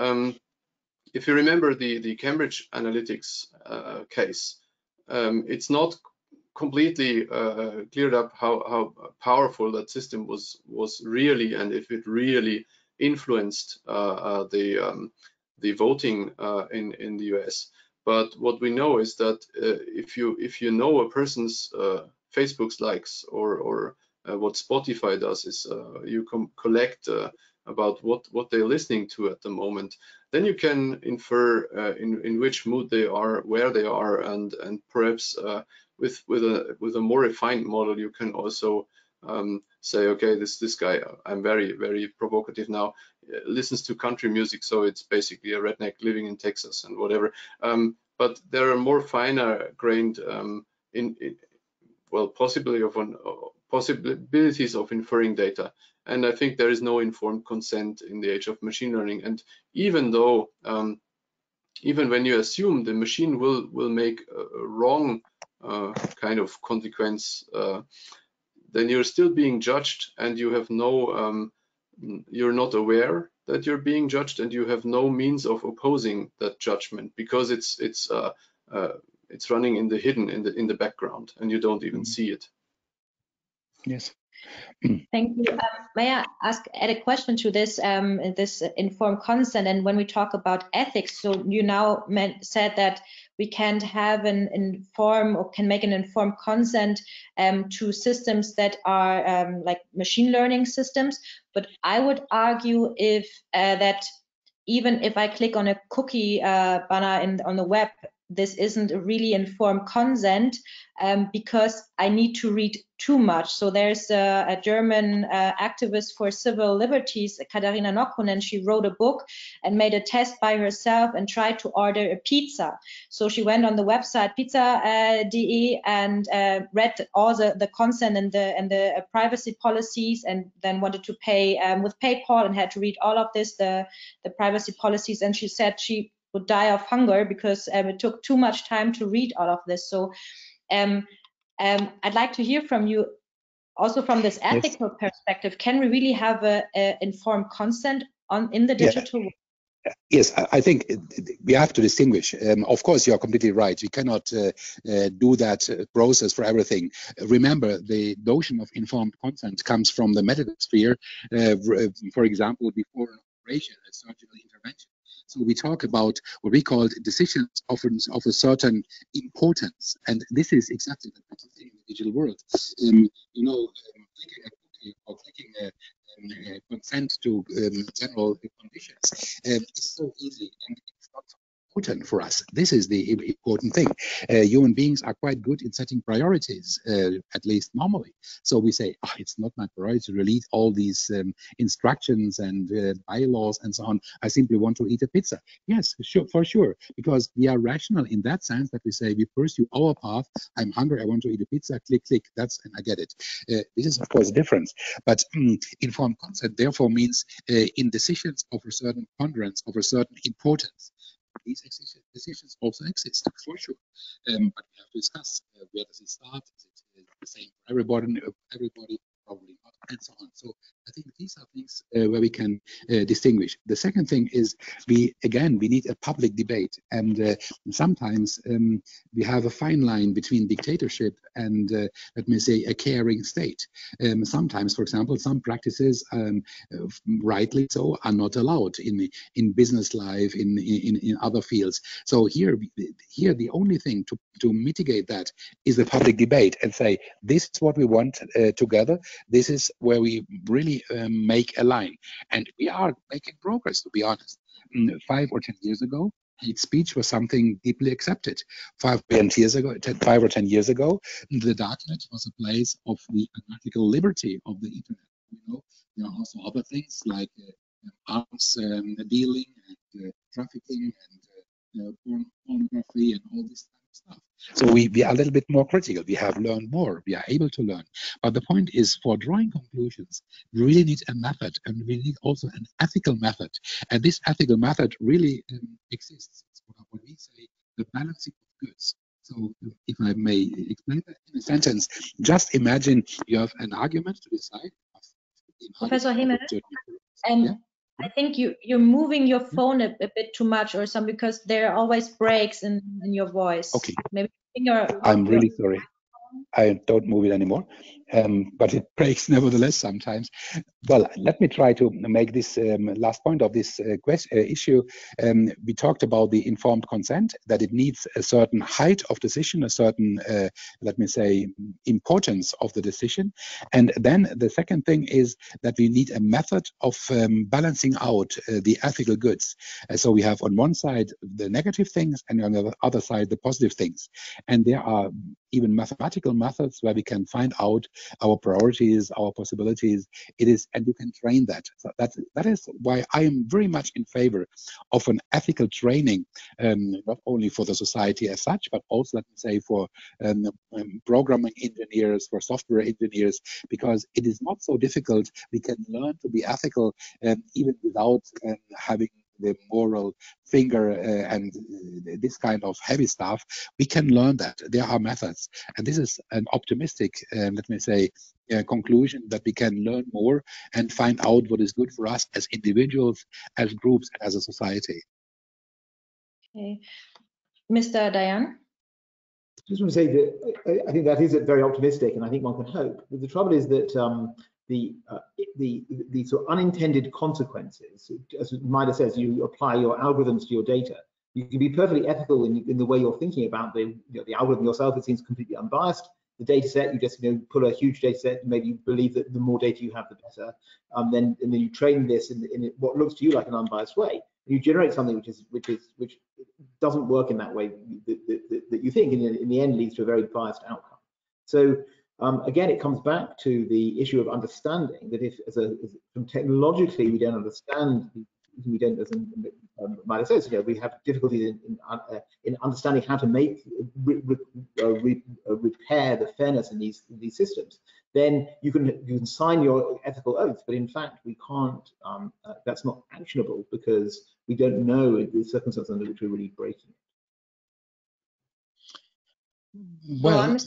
if you remember the Cambridge Analytics case, it's not completely cleared up how powerful that system was really, and if it really influenced the voting in the US. But what we know is that if you know a person's Facebook's likes or what Spotify does is you collect about what they're listening to at the moment, then you can infer in which mood they are, where they are, and perhaps with a more refined model, you can also say, okay, this guy, I'm very provocative now, listens to country music, so it's basically a redneck living in Texas and whatever. But there are more finer grained possibilities of inferring data, and I think there is no informed consent in the age of machine learning. And even though even when you assume the machine will make a wrong kind of consequence, then you're still being judged, and you have no you're not aware that you're being judged, and you have no means of opposing that judgment, because it's running in the hidden in the background, and you don't even see it. Yes. Thank you. May I add a question to this this informed consent? And when we talk about ethics, so you now said that we can't have an informed or can make an informed consent to systems that are like machine learning systems. But I would argue if that even if I click on a cookie banner on the web, this isn't a really informed consent because I need to read too much. So there's a German activist for civil liberties, Katharina Nokkunen. She wrote a book and made a test by herself and tried to order a pizza. So she went on the website pizza.de and read all the consent and the privacy policies, and then wanted to pay with PayPal and had to read all of this, the privacy policies. And she said she would die of hunger because it took too much time to read all of this. So I'd like to hear from you also from this ethical perspective. Can we really have a informed consent in the digital world? Yes, I think we have to distinguish. Of course, you are completely right. We cannot do that process for everything. Remember, the notion of informed consent comes from the medical sphere, for example, before an operation, a surgical intervention. So we talk about what we call decisions of a certain importance, and this is exactly the thing in the digital world. Clicking a cookie or clicking a consent to general conditions is so easy, and it's not important for us. This is the important thing. Human beings are quite good in setting priorities, at least normally. So we say, it's not my priority to read all these instructions and bylaws and so on. I simply want to eat a pizza. Yes, sure, for sure, because we are rational in that sense that we say we pursue our path. I'm hungry, I want to eat a pizza, click, click, and I get it. This is, of course, a difference. But informed consent, therefore, means in decisions of a certain ponderance, of a certain importance. These decisions also exist, for sure. But we have to discuss where does it start? Is it the same for everybody? Probably not, and so on. So I think these are things where we can distinguish. The second thing is we need a public debate, and sometimes we have a fine line between dictatorship and let me say a caring state. Sometimes, for example, some practices, rightly so, are not allowed in business life, in other fields. So here the only thing to mitigate that is the public debate and say, this is what we want together. This is where we really make a line. And we are making progress, to be honest. 5 or 10 years ago, hate speech was something deeply accepted. 5 or 10 years ago, the darknet was a place of the anarchical liberty of the internet. There are also other things like arms dealing and trafficking and pornography and all this kind of stuff. So we are a little bit more critical. We have learned more. We are able to learn. But the point is, for drawing conclusions, we really need a method, and we need also an ethical method. And this ethical method really exists. It's what we say, the balancing of goods. So if I may explain that in a sentence, just imagine you have an argument to decide. Professor Hemel, and yeah? I think you're moving your phone a bit too much or something, because there are always breaks in your voice. Okay. Maybe I'm really sorry. I don't move it anymore, but it breaks nevertheless sometimes. Well, let me try to make this last point of this issue. We talked about the informed consent, that it needs a certain height of decision, a certain, let me say, importance of the decision. And then the second thing is that we need a method of balancing out the ethical goods. So we have on one side the negative things, and on the other side the positive things. And there are even mathematical methods where we can find out our priorities, our possibilities. It is, and you can train that. So that is why I am very much in favor of an ethical training, not only for the society as such, but also, let me say, for programming engineers, for software engineers, because it is not so difficult. We can learn to be ethical even without having the moral finger and this kind of heavy stuff. We can learn that. There are methods. And this is an optimistic, let me say, conclusion, that we can learn more and find out what is good for us as individuals, as groups, and as a society. Okay. Mr. Dayan? I just want to say that I think that is very optimistic, and I think one can hope. But the trouble is that the sort of unintended consequences, as Mila says, you apply your algorithms to your data. You can be perfectly ethical in the way you're thinking about the algorithm yourself. It seems completely unbiased. The data set, you just pull a huge data set, and maybe you believe that the more data you have, the better. And then you train this in what looks to you like an unbiased way. You generate something which doesn't work in that way that you think, and in the end leads to a very biased outcome. So again, it comes back to the issue of understanding that if, technologically, we don't understand, we don't, as Mila says, we have difficulty in understanding how to make repair the fairness in these systems. Then you can sign your ethical oath, but in fact we can't. That's not actionable because we don't know the circumstances under which we're really breaking it. Well,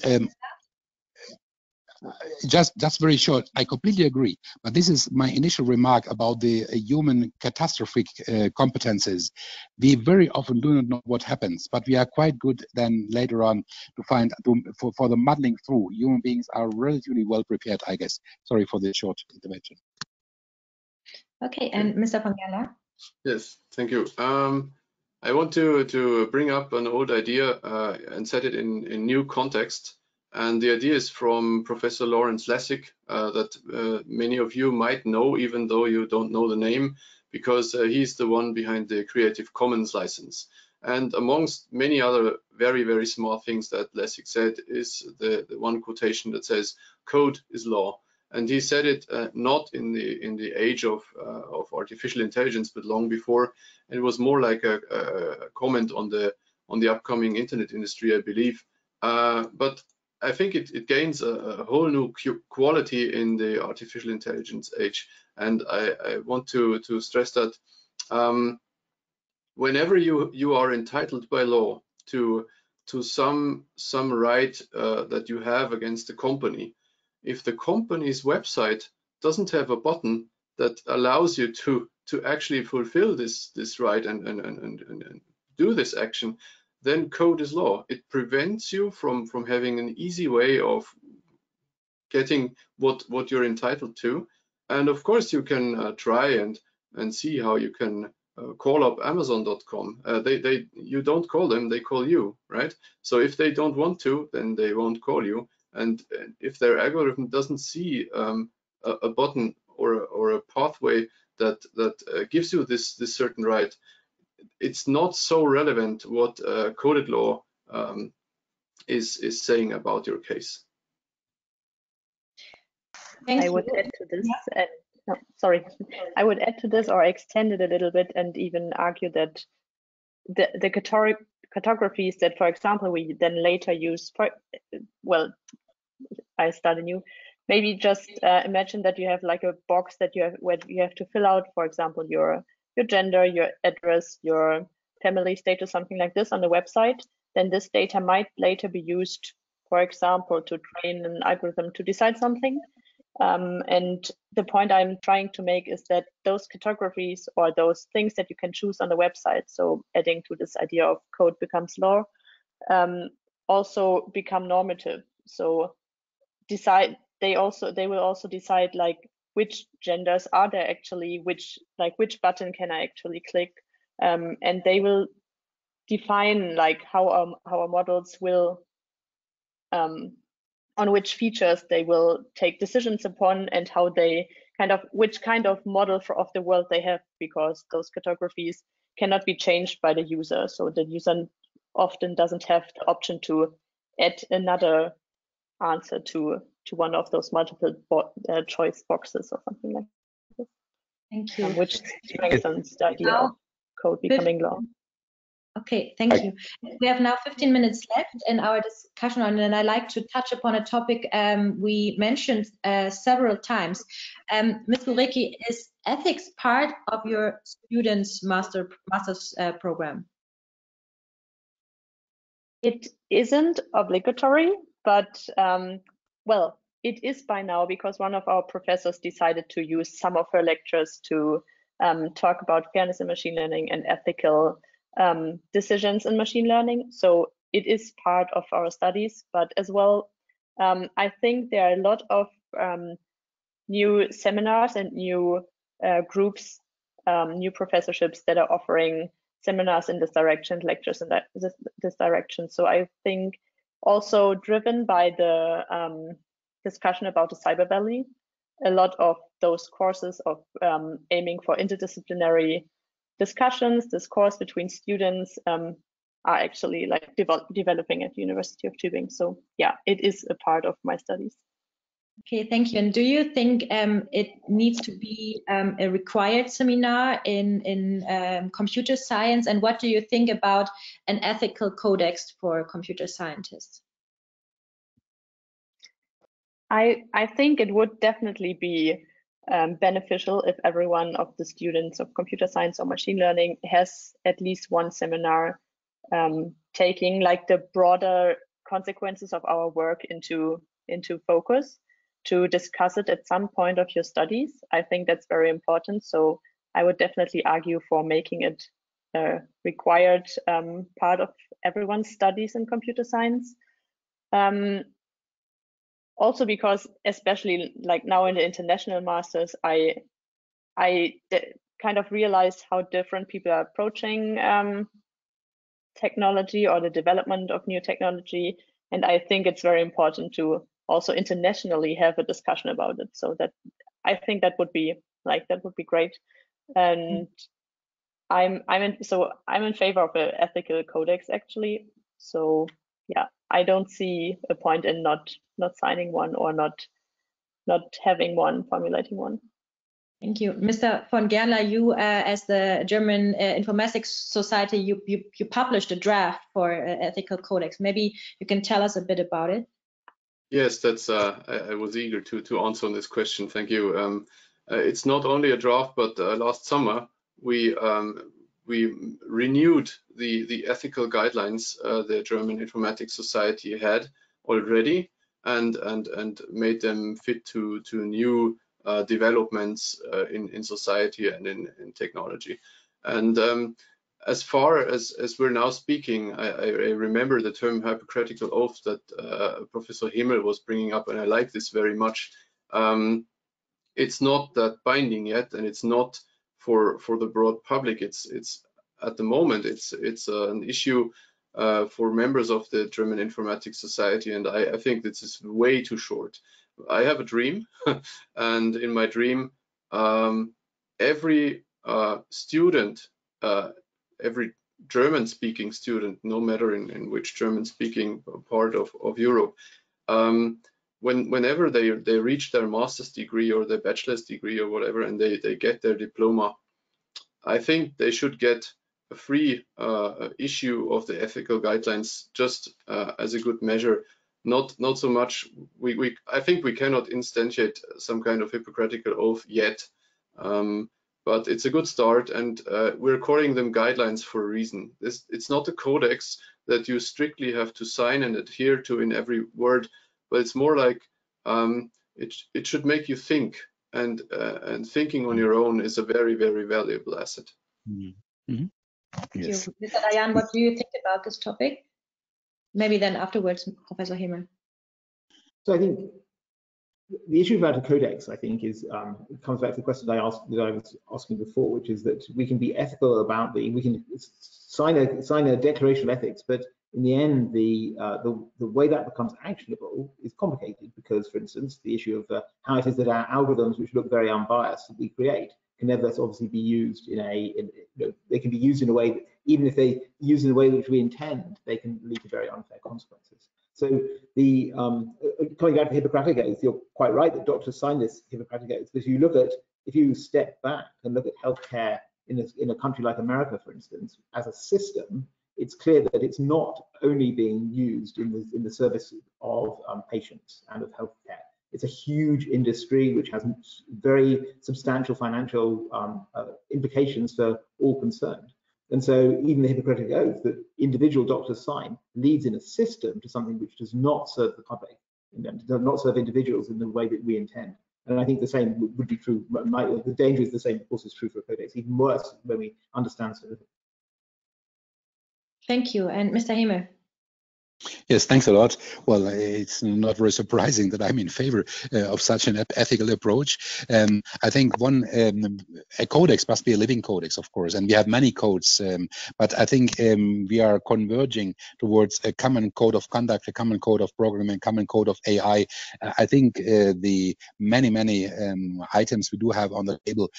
just very short, I completely agree. But this is my initial remark about the human catastrophic competences. We very often do not know what happens, but we are quite good then later on to find for the muddling through. Human beings are relatively well prepared, I guess. Sorry for the short intervention. Okay, and Mr. van Gernler? Yes, thank you. I want to bring up an old idea and set it in new context. And the idea is from Professor Lawrence Lessig that many of you might know, even though you don't know the name, because he's the one behind the Creative Commons license. And amongst many other very, very small things that Lessig said is the one quotation that says, "Code is law." And he said it not in the age of artificial intelligence, but long before. And it was more like a comment on the upcoming internet industry, I believe. But I think it gains a whole new quality in the artificial intelligence age, and I want to stress that whenever you are entitled by law to some right that you have against the company, if the company's website doesn't have a button that allows you to actually fulfill this right and do this action, then code is law. It prevents you from having an easy way of getting what you're entitled to. And of course, you can try and see how you can call up Amazon.com. You don't call them, they call you, right? So if they don't want to, then they won't call you. And if their algorithm doesn't see a button or a pathway that gives you this certain right, it's not so relevant what coded law is saying about your case. I would add to this. No, sorry, I would add to this or extend it a little bit and even argue that the cartographies that, for example, we then later use for, well, I start anew. Maybe just imagine that you have like a box that you have where you have to fill out, for example, your gender, your address, your family status, something like this on the website. Then this data might later be used, for example, to train an algorithm to decide something. And the point I'm trying to make is that those cartographies or those things that you can choose on the website, so adding to this idea of code becomes law, also become normative. So they will also decide like which genders are there actually, which button can I actually click, and they will define like how our models will on which features they will take decisions upon and how they which kind of model of the world they have, because those cartographies cannot be changed by the user. So the user often doesn't have the option to add another answer to one of those multiple choice boxes or something like this. Thank you. Which strengthens the idea of code becoming law. Okay, thank you. We have now 15 minutes left in our discussion, and I'd like to touch upon a topic we mentioned several times. Ms. Gorecki, is ethics part of your students' master's program? It isn't obligatory, but well, it is by now because one of our professors decided to use some of her lectures to talk about fairness in machine learning and ethical decisions in machine learning. So it is part of our studies, but as well, I think there are a lot of new seminars and new groups, new professorships that are offering seminars in this direction, lectures in this direction. So I think also driven by the discussion about the Cyber Valley, a lot of those courses of aiming for interdisciplinary discussions, discourse between students are actually like developing at the University of Tübingen. So yeah, it is a part of my studies. Okay, thank you. And do you think it needs to be a required seminar in computer science? And what do you think about an ethical codex for computer scientists? I think it would definitely be beneficial if every one of the students of computer science or machine learning has at least one seminar taking like the broader consequences of our work into focus, to discuss it at some point of your studies. I think that's very important. So I would definitely argue for making it a required part of everyone's studies in computer science. Also because, especially like now in the international masters, I kind of realized how different people are approaching technology or the development of new technology. And I think it's very important to also internationally have a discussion about it. So that I think that would be great. And I'm in favor of an ethical codex actually. So yeah, I don't see a point in not signing one or not having one, formulating one. Thank you. Mr. von Gernler, you as the German Informatics Society, you published a draft for ethical codex. Maybe you can tell us a bit about it. Yes, that's I was eager to answer on this question. Thank you. It's not only a draft, but last summer we renewed the ethical guidelines the German Informatics Society had already, and made them fit to new developments in society and in technology. And as far as we're now speaking, I remember the term Hippocratic oath that Professor Hemel was bringing up, and I like this very much. It's not that binding yet, and it's not for the broad public. It's at the moment it's an issue for members of the German Informatics Society, and I think this is way too short. I have a dream, and in my dream, every student, every German-speaking student, no matter in which German-speaking part of Europe, whenever they reach their master's degree or their bachelor's degree or whatever, and they get their diploma, I think they should get a free issue of the ethical guidelines, just as a good measure. Not so much. I think we cannot instantiate some kind of Hippocratic oath yet, but it's a good start, and we're calling them guidelines for a reason. It's not a codex that you strictly have to sign and adhere to in every word, but it's more like it should make you think, and thinking on your own is a very, very valuable asset. Thank you. Mr. Dayan, what do you think about this topic? Maybe then afterwards, Professor Hemel. So I think the issue about a codex, I think, is it comes back to the question that I was asking before, which is that we can be ethical about we can sign a declaration of ethics, but in the end, the way that becomes actionable is complicated because, for instance, the issue of how it is that our algorithms, which look very unbiased, that we create, can never obviously be used they can be used in a way that, even if they use in a way which we intend, they can lead to very unfair consequences. So the coming back to Hippocratic Oath, you're quite right that doctors sign this Hippocratic Oath, because if you step back and look at healthcare in a country like America, for instance, as a system, it's clear that it's not only being used in the service of patients and of healthcare. It's a huge industry which has very substantial financial implications for all concerned. And so even the Hippocratic Oath that individual doctors sign leads in a system to something which does not serve the public, does not serve individuals in the way that we intend. And I think the same would be true. The danger is the same, of course, is true for a codex, even worse when we understand so little. Thank you. And Mr. Hemel. Yes, thanks a lot. Well, it's not very surprising that I'm in favor of such an ethical approach. I think a codex must be a living codex, of course, and we have many codes, but I think we are converging towards a common code of conduct, a common code of programming, a common code of AI. I think the many items we do have on the table,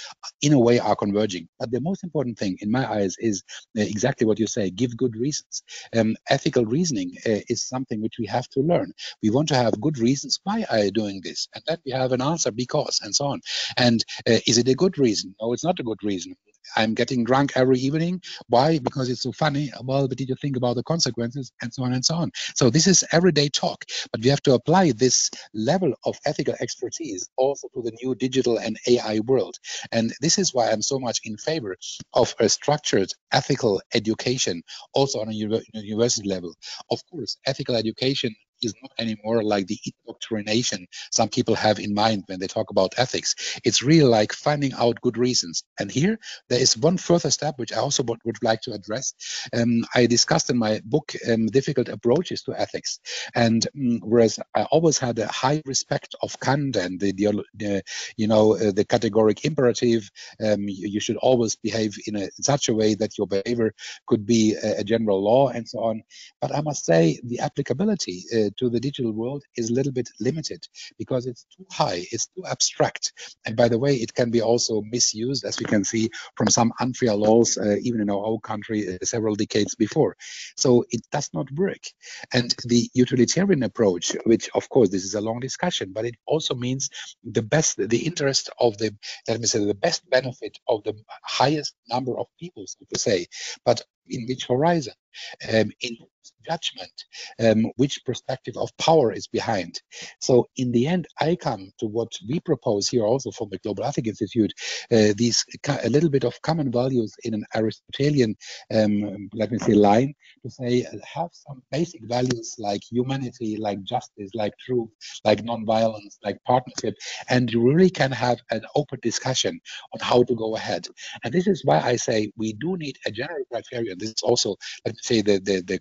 in a way, are converging. But the most important thing, in my eyes, is exactly what you say: give good reasons. Ethical reasoning is something which we have to learn. We want to have good reasons why are you doing this, and then we have an answer because, and so on. And is it a good reason? No, it's not a good reason. I'm getting drunk every evening. Why? Because it's so funny. Well, but did you think about the consequences, and so on and so on? So this is everyday talk, but we have to apply this level of ethical expertise also to the new digital and AI world. And this is why I'm so much in favor of a structured ethical education, also on a university level. Of course, ethical education is not anymore like the indoctrination some people have in mind when they talk about ethics. It's really like finding out good reasons. And here there is one further step which I also would like to address. I discussed in my book difficult approaches to ethics, and whereas I always had a high respect of Kant and the categoric imperative, you should always behave in such a way that your behavior could be a general law and so on. But I must say the applicability to the digital world is a little bit limited because it's too high, it's too abstract. And by the way, it can be also misused, as we can see from some unfair laws, even in our own country several decades before. So it does not work. And the utilitarian approach, which of course this is a long discussion, but it also means the interest of the best benefit of the highest number of people, so to say. But in which horizon, in judgment, which perspective of power is behind. So in the end, I come to what we propose here also from the Global Ethics Institute, these a little bit of common values in an Aristotelian, let me say, line, to say have some basic values like humanity, like justice, like truth, like non-violence, like partnership, and you really can have an open discussion on how to go ahead. And this is why I say we do need a general criterion. This is also, let me say, the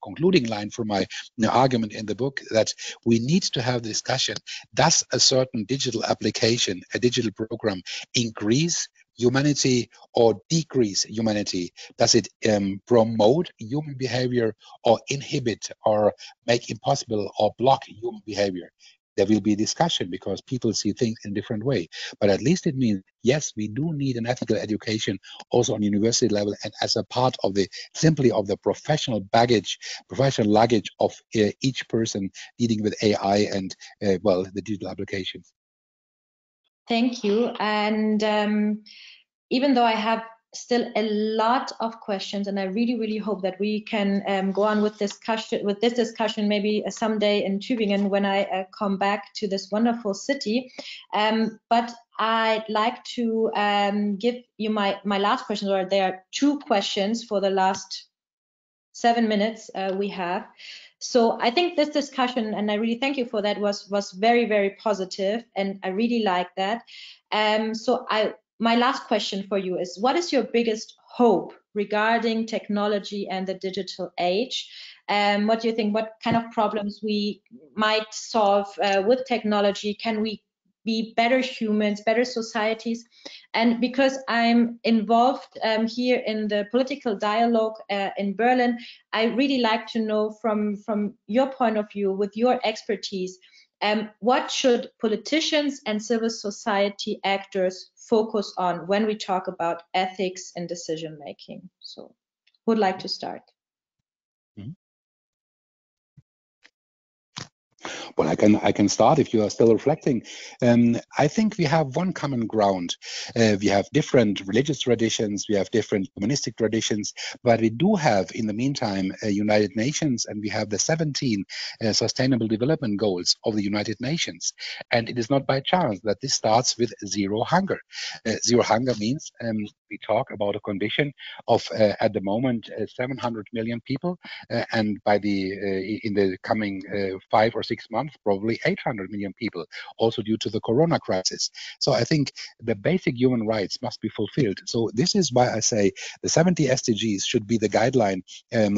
concluding line for my argument in the book, that we need to have the discussion: does a certain digital application, a digital program, increase humanity or decrease humanity? Does it promote human behavior or inhibit or make impossible or block human behavior? There will be discussion because people see things in a different way. But at least it means, yes, we do need an ethical education also on university level and as a part of the simply of the professional baggage, professional luggage of each person dealing with AI and, well, the digital applications. Thank you. And even though I have still a lot of questions, and I really hope that we can go on with this discussion maybe someday in Tübingen when I come back to this wonderful city. But I'd like to give you my last question, or there are two questions for the last 7 minutes we have. So I think this discussion, and I really thank you for that, was very positive, and I really like that. So my last question for you is, what is your biggest hope regarding technology and the digital age? What do you think, what kind of problems we might solve with technology? Can we be better humans, better societies? And because I'm involved here in the political dialogue in Berlin, I really like to know from your point of view, with your expertise, what should politicians and civil society actors focus on when we talk about ethics and decision making? So, who would like to start? Well, I can start if you are still reflecting. I think we have one common ground. We have different religious traditions, we have different humanistic traditions, but we do have, in the meantime, United Nations, and we have the 17 Sustainable Development Goals of the United Nations. And it is not by chance that this starts with zero hunger. Zero hunger means we talk about a condition of, at the moment, 700 million people, and by in the coming 5 or 6 months, probably 800 million people, also due to the corona crisis. So I think the basic human rights must be fulfilled. So this is why I say the 70 SDGs should be the guideline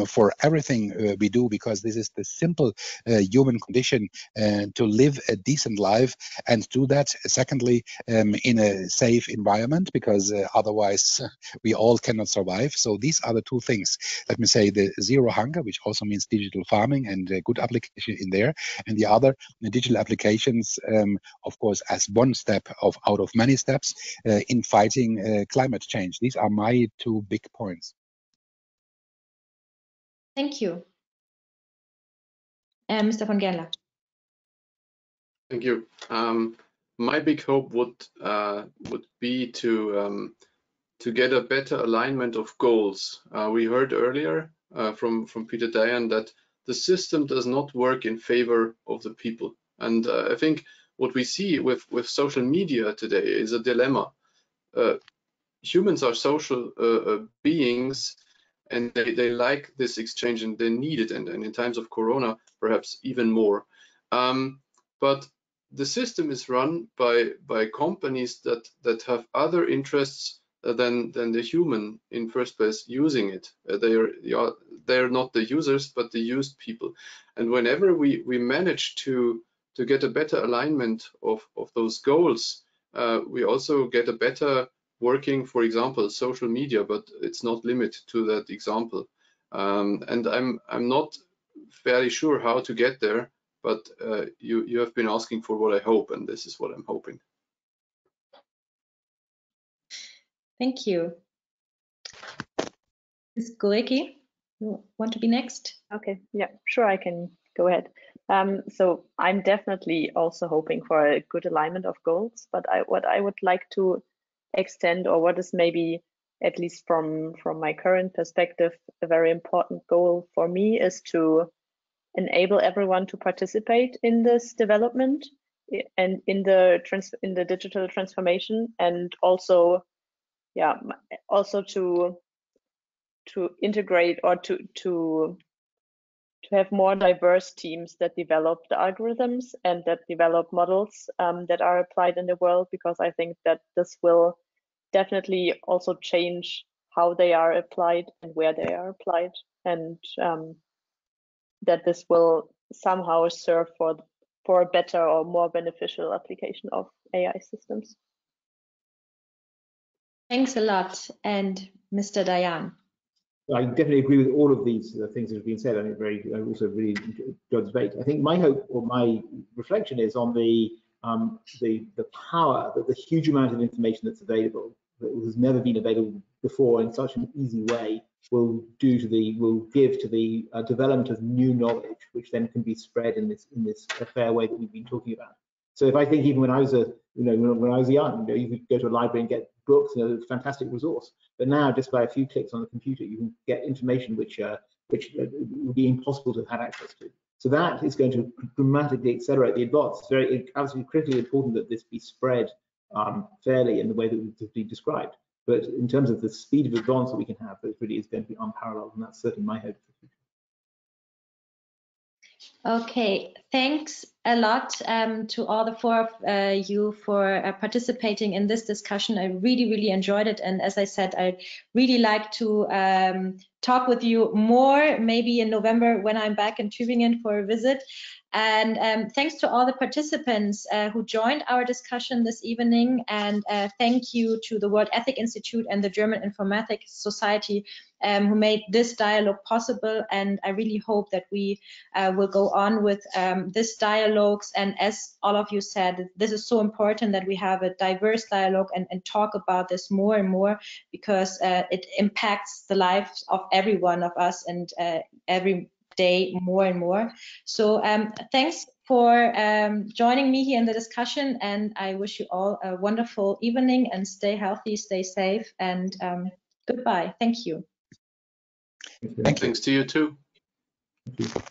for everything we do, because this is the simple human condition to live a decent life, and do that, secondly, in a safe environment, because otherwise we all cannot survive. So these are the two things. Let me say the zero hunger, which also means digital farming and good application in there, and the other, the digital applications, of course, as one step out of many steps in fighting climate change. These are my two big points. Thank you. Mr. von Gernler. Thank you. My big hope would be to get a better alignment of goals. We heard earlier from Peter Dayan that the system does not work in favor of the people. And I think what we see with social media today is a dilemma. Humans are social beings, and they like this exchange, and they need it, and in times of corona, perhaps even more. But the system is run by companies that have other interests than the human in first place using it. They are not the users, but the used people. And whenever we manage to get a better alignment of those goals, we also get a better working, for example, social media, but it's not limited to that example. And I'm not fairly sure how to get there, but you have been asking for what I hope, and this is what I'm hoping. Thank you. Ms. Gorecki, you want to be next? Okay, yeah, sure, I can go ahead. So I'm definitely also hoping for a good alignment of goals, but what I would like to extend, or what is maybe at least from my current perspective, a very important goal for me is to enable everyone to participate in this development and in the digital transformation, and also, yeah, also to integrate or to have more diverse teams that develop the algorithms and that develop models that are applied in the world, because I think that this will definitely also change how they are applied and where they are applied, and that this will somehow serve for a better or more beneficial application of AI systems. Thanks a lot. And Mr. Dayan. I definitely agree with all of these things that have been said. I also really enjoyed the debate. I think my hope or my reflection is on the power that the huge amount of information that's available, that has never been available before in such an easy way, will give to the development of new knowledge, which then can be spread in this fair way that we've been talking about. So if I think even when I was when I was young, you could go to a library and get books, it's a fantastic resource. But now, just by a few clicks on the computer, you can get information which would be impossible to have had access to. So that is going to dramatically accelerate the advance. It's absolutely critically important that this be spread fairly in the way that we've been described. But in terms of the speed of advance that we can have, it really is going to be unparalleled, and that's certainly my hope for the future. Okay, thanks a lot to all the four of you for participating in this discussion. I really enjoyed it, and as I said, I'd really like to talk with you more, maybe in November when I'm back in Tübingen for a visit. And thanks to all the participants who joined our discussion this evening, and thank you to the World Ethics Institute and the German Informatics Society who made this dialogue possible. And I really hope that we will go on with this dialogues. And as all of you said, this is so important that we have a diverse dialogue and talk about this more and more, because it impacts the lives of every one of us and every day more and more. So thanks for joining me here in the discussion, and I wish you all a wonderful evening, and stay healthy, stay safe, and goodbye. Thank you. Thanks to you too. Thank you.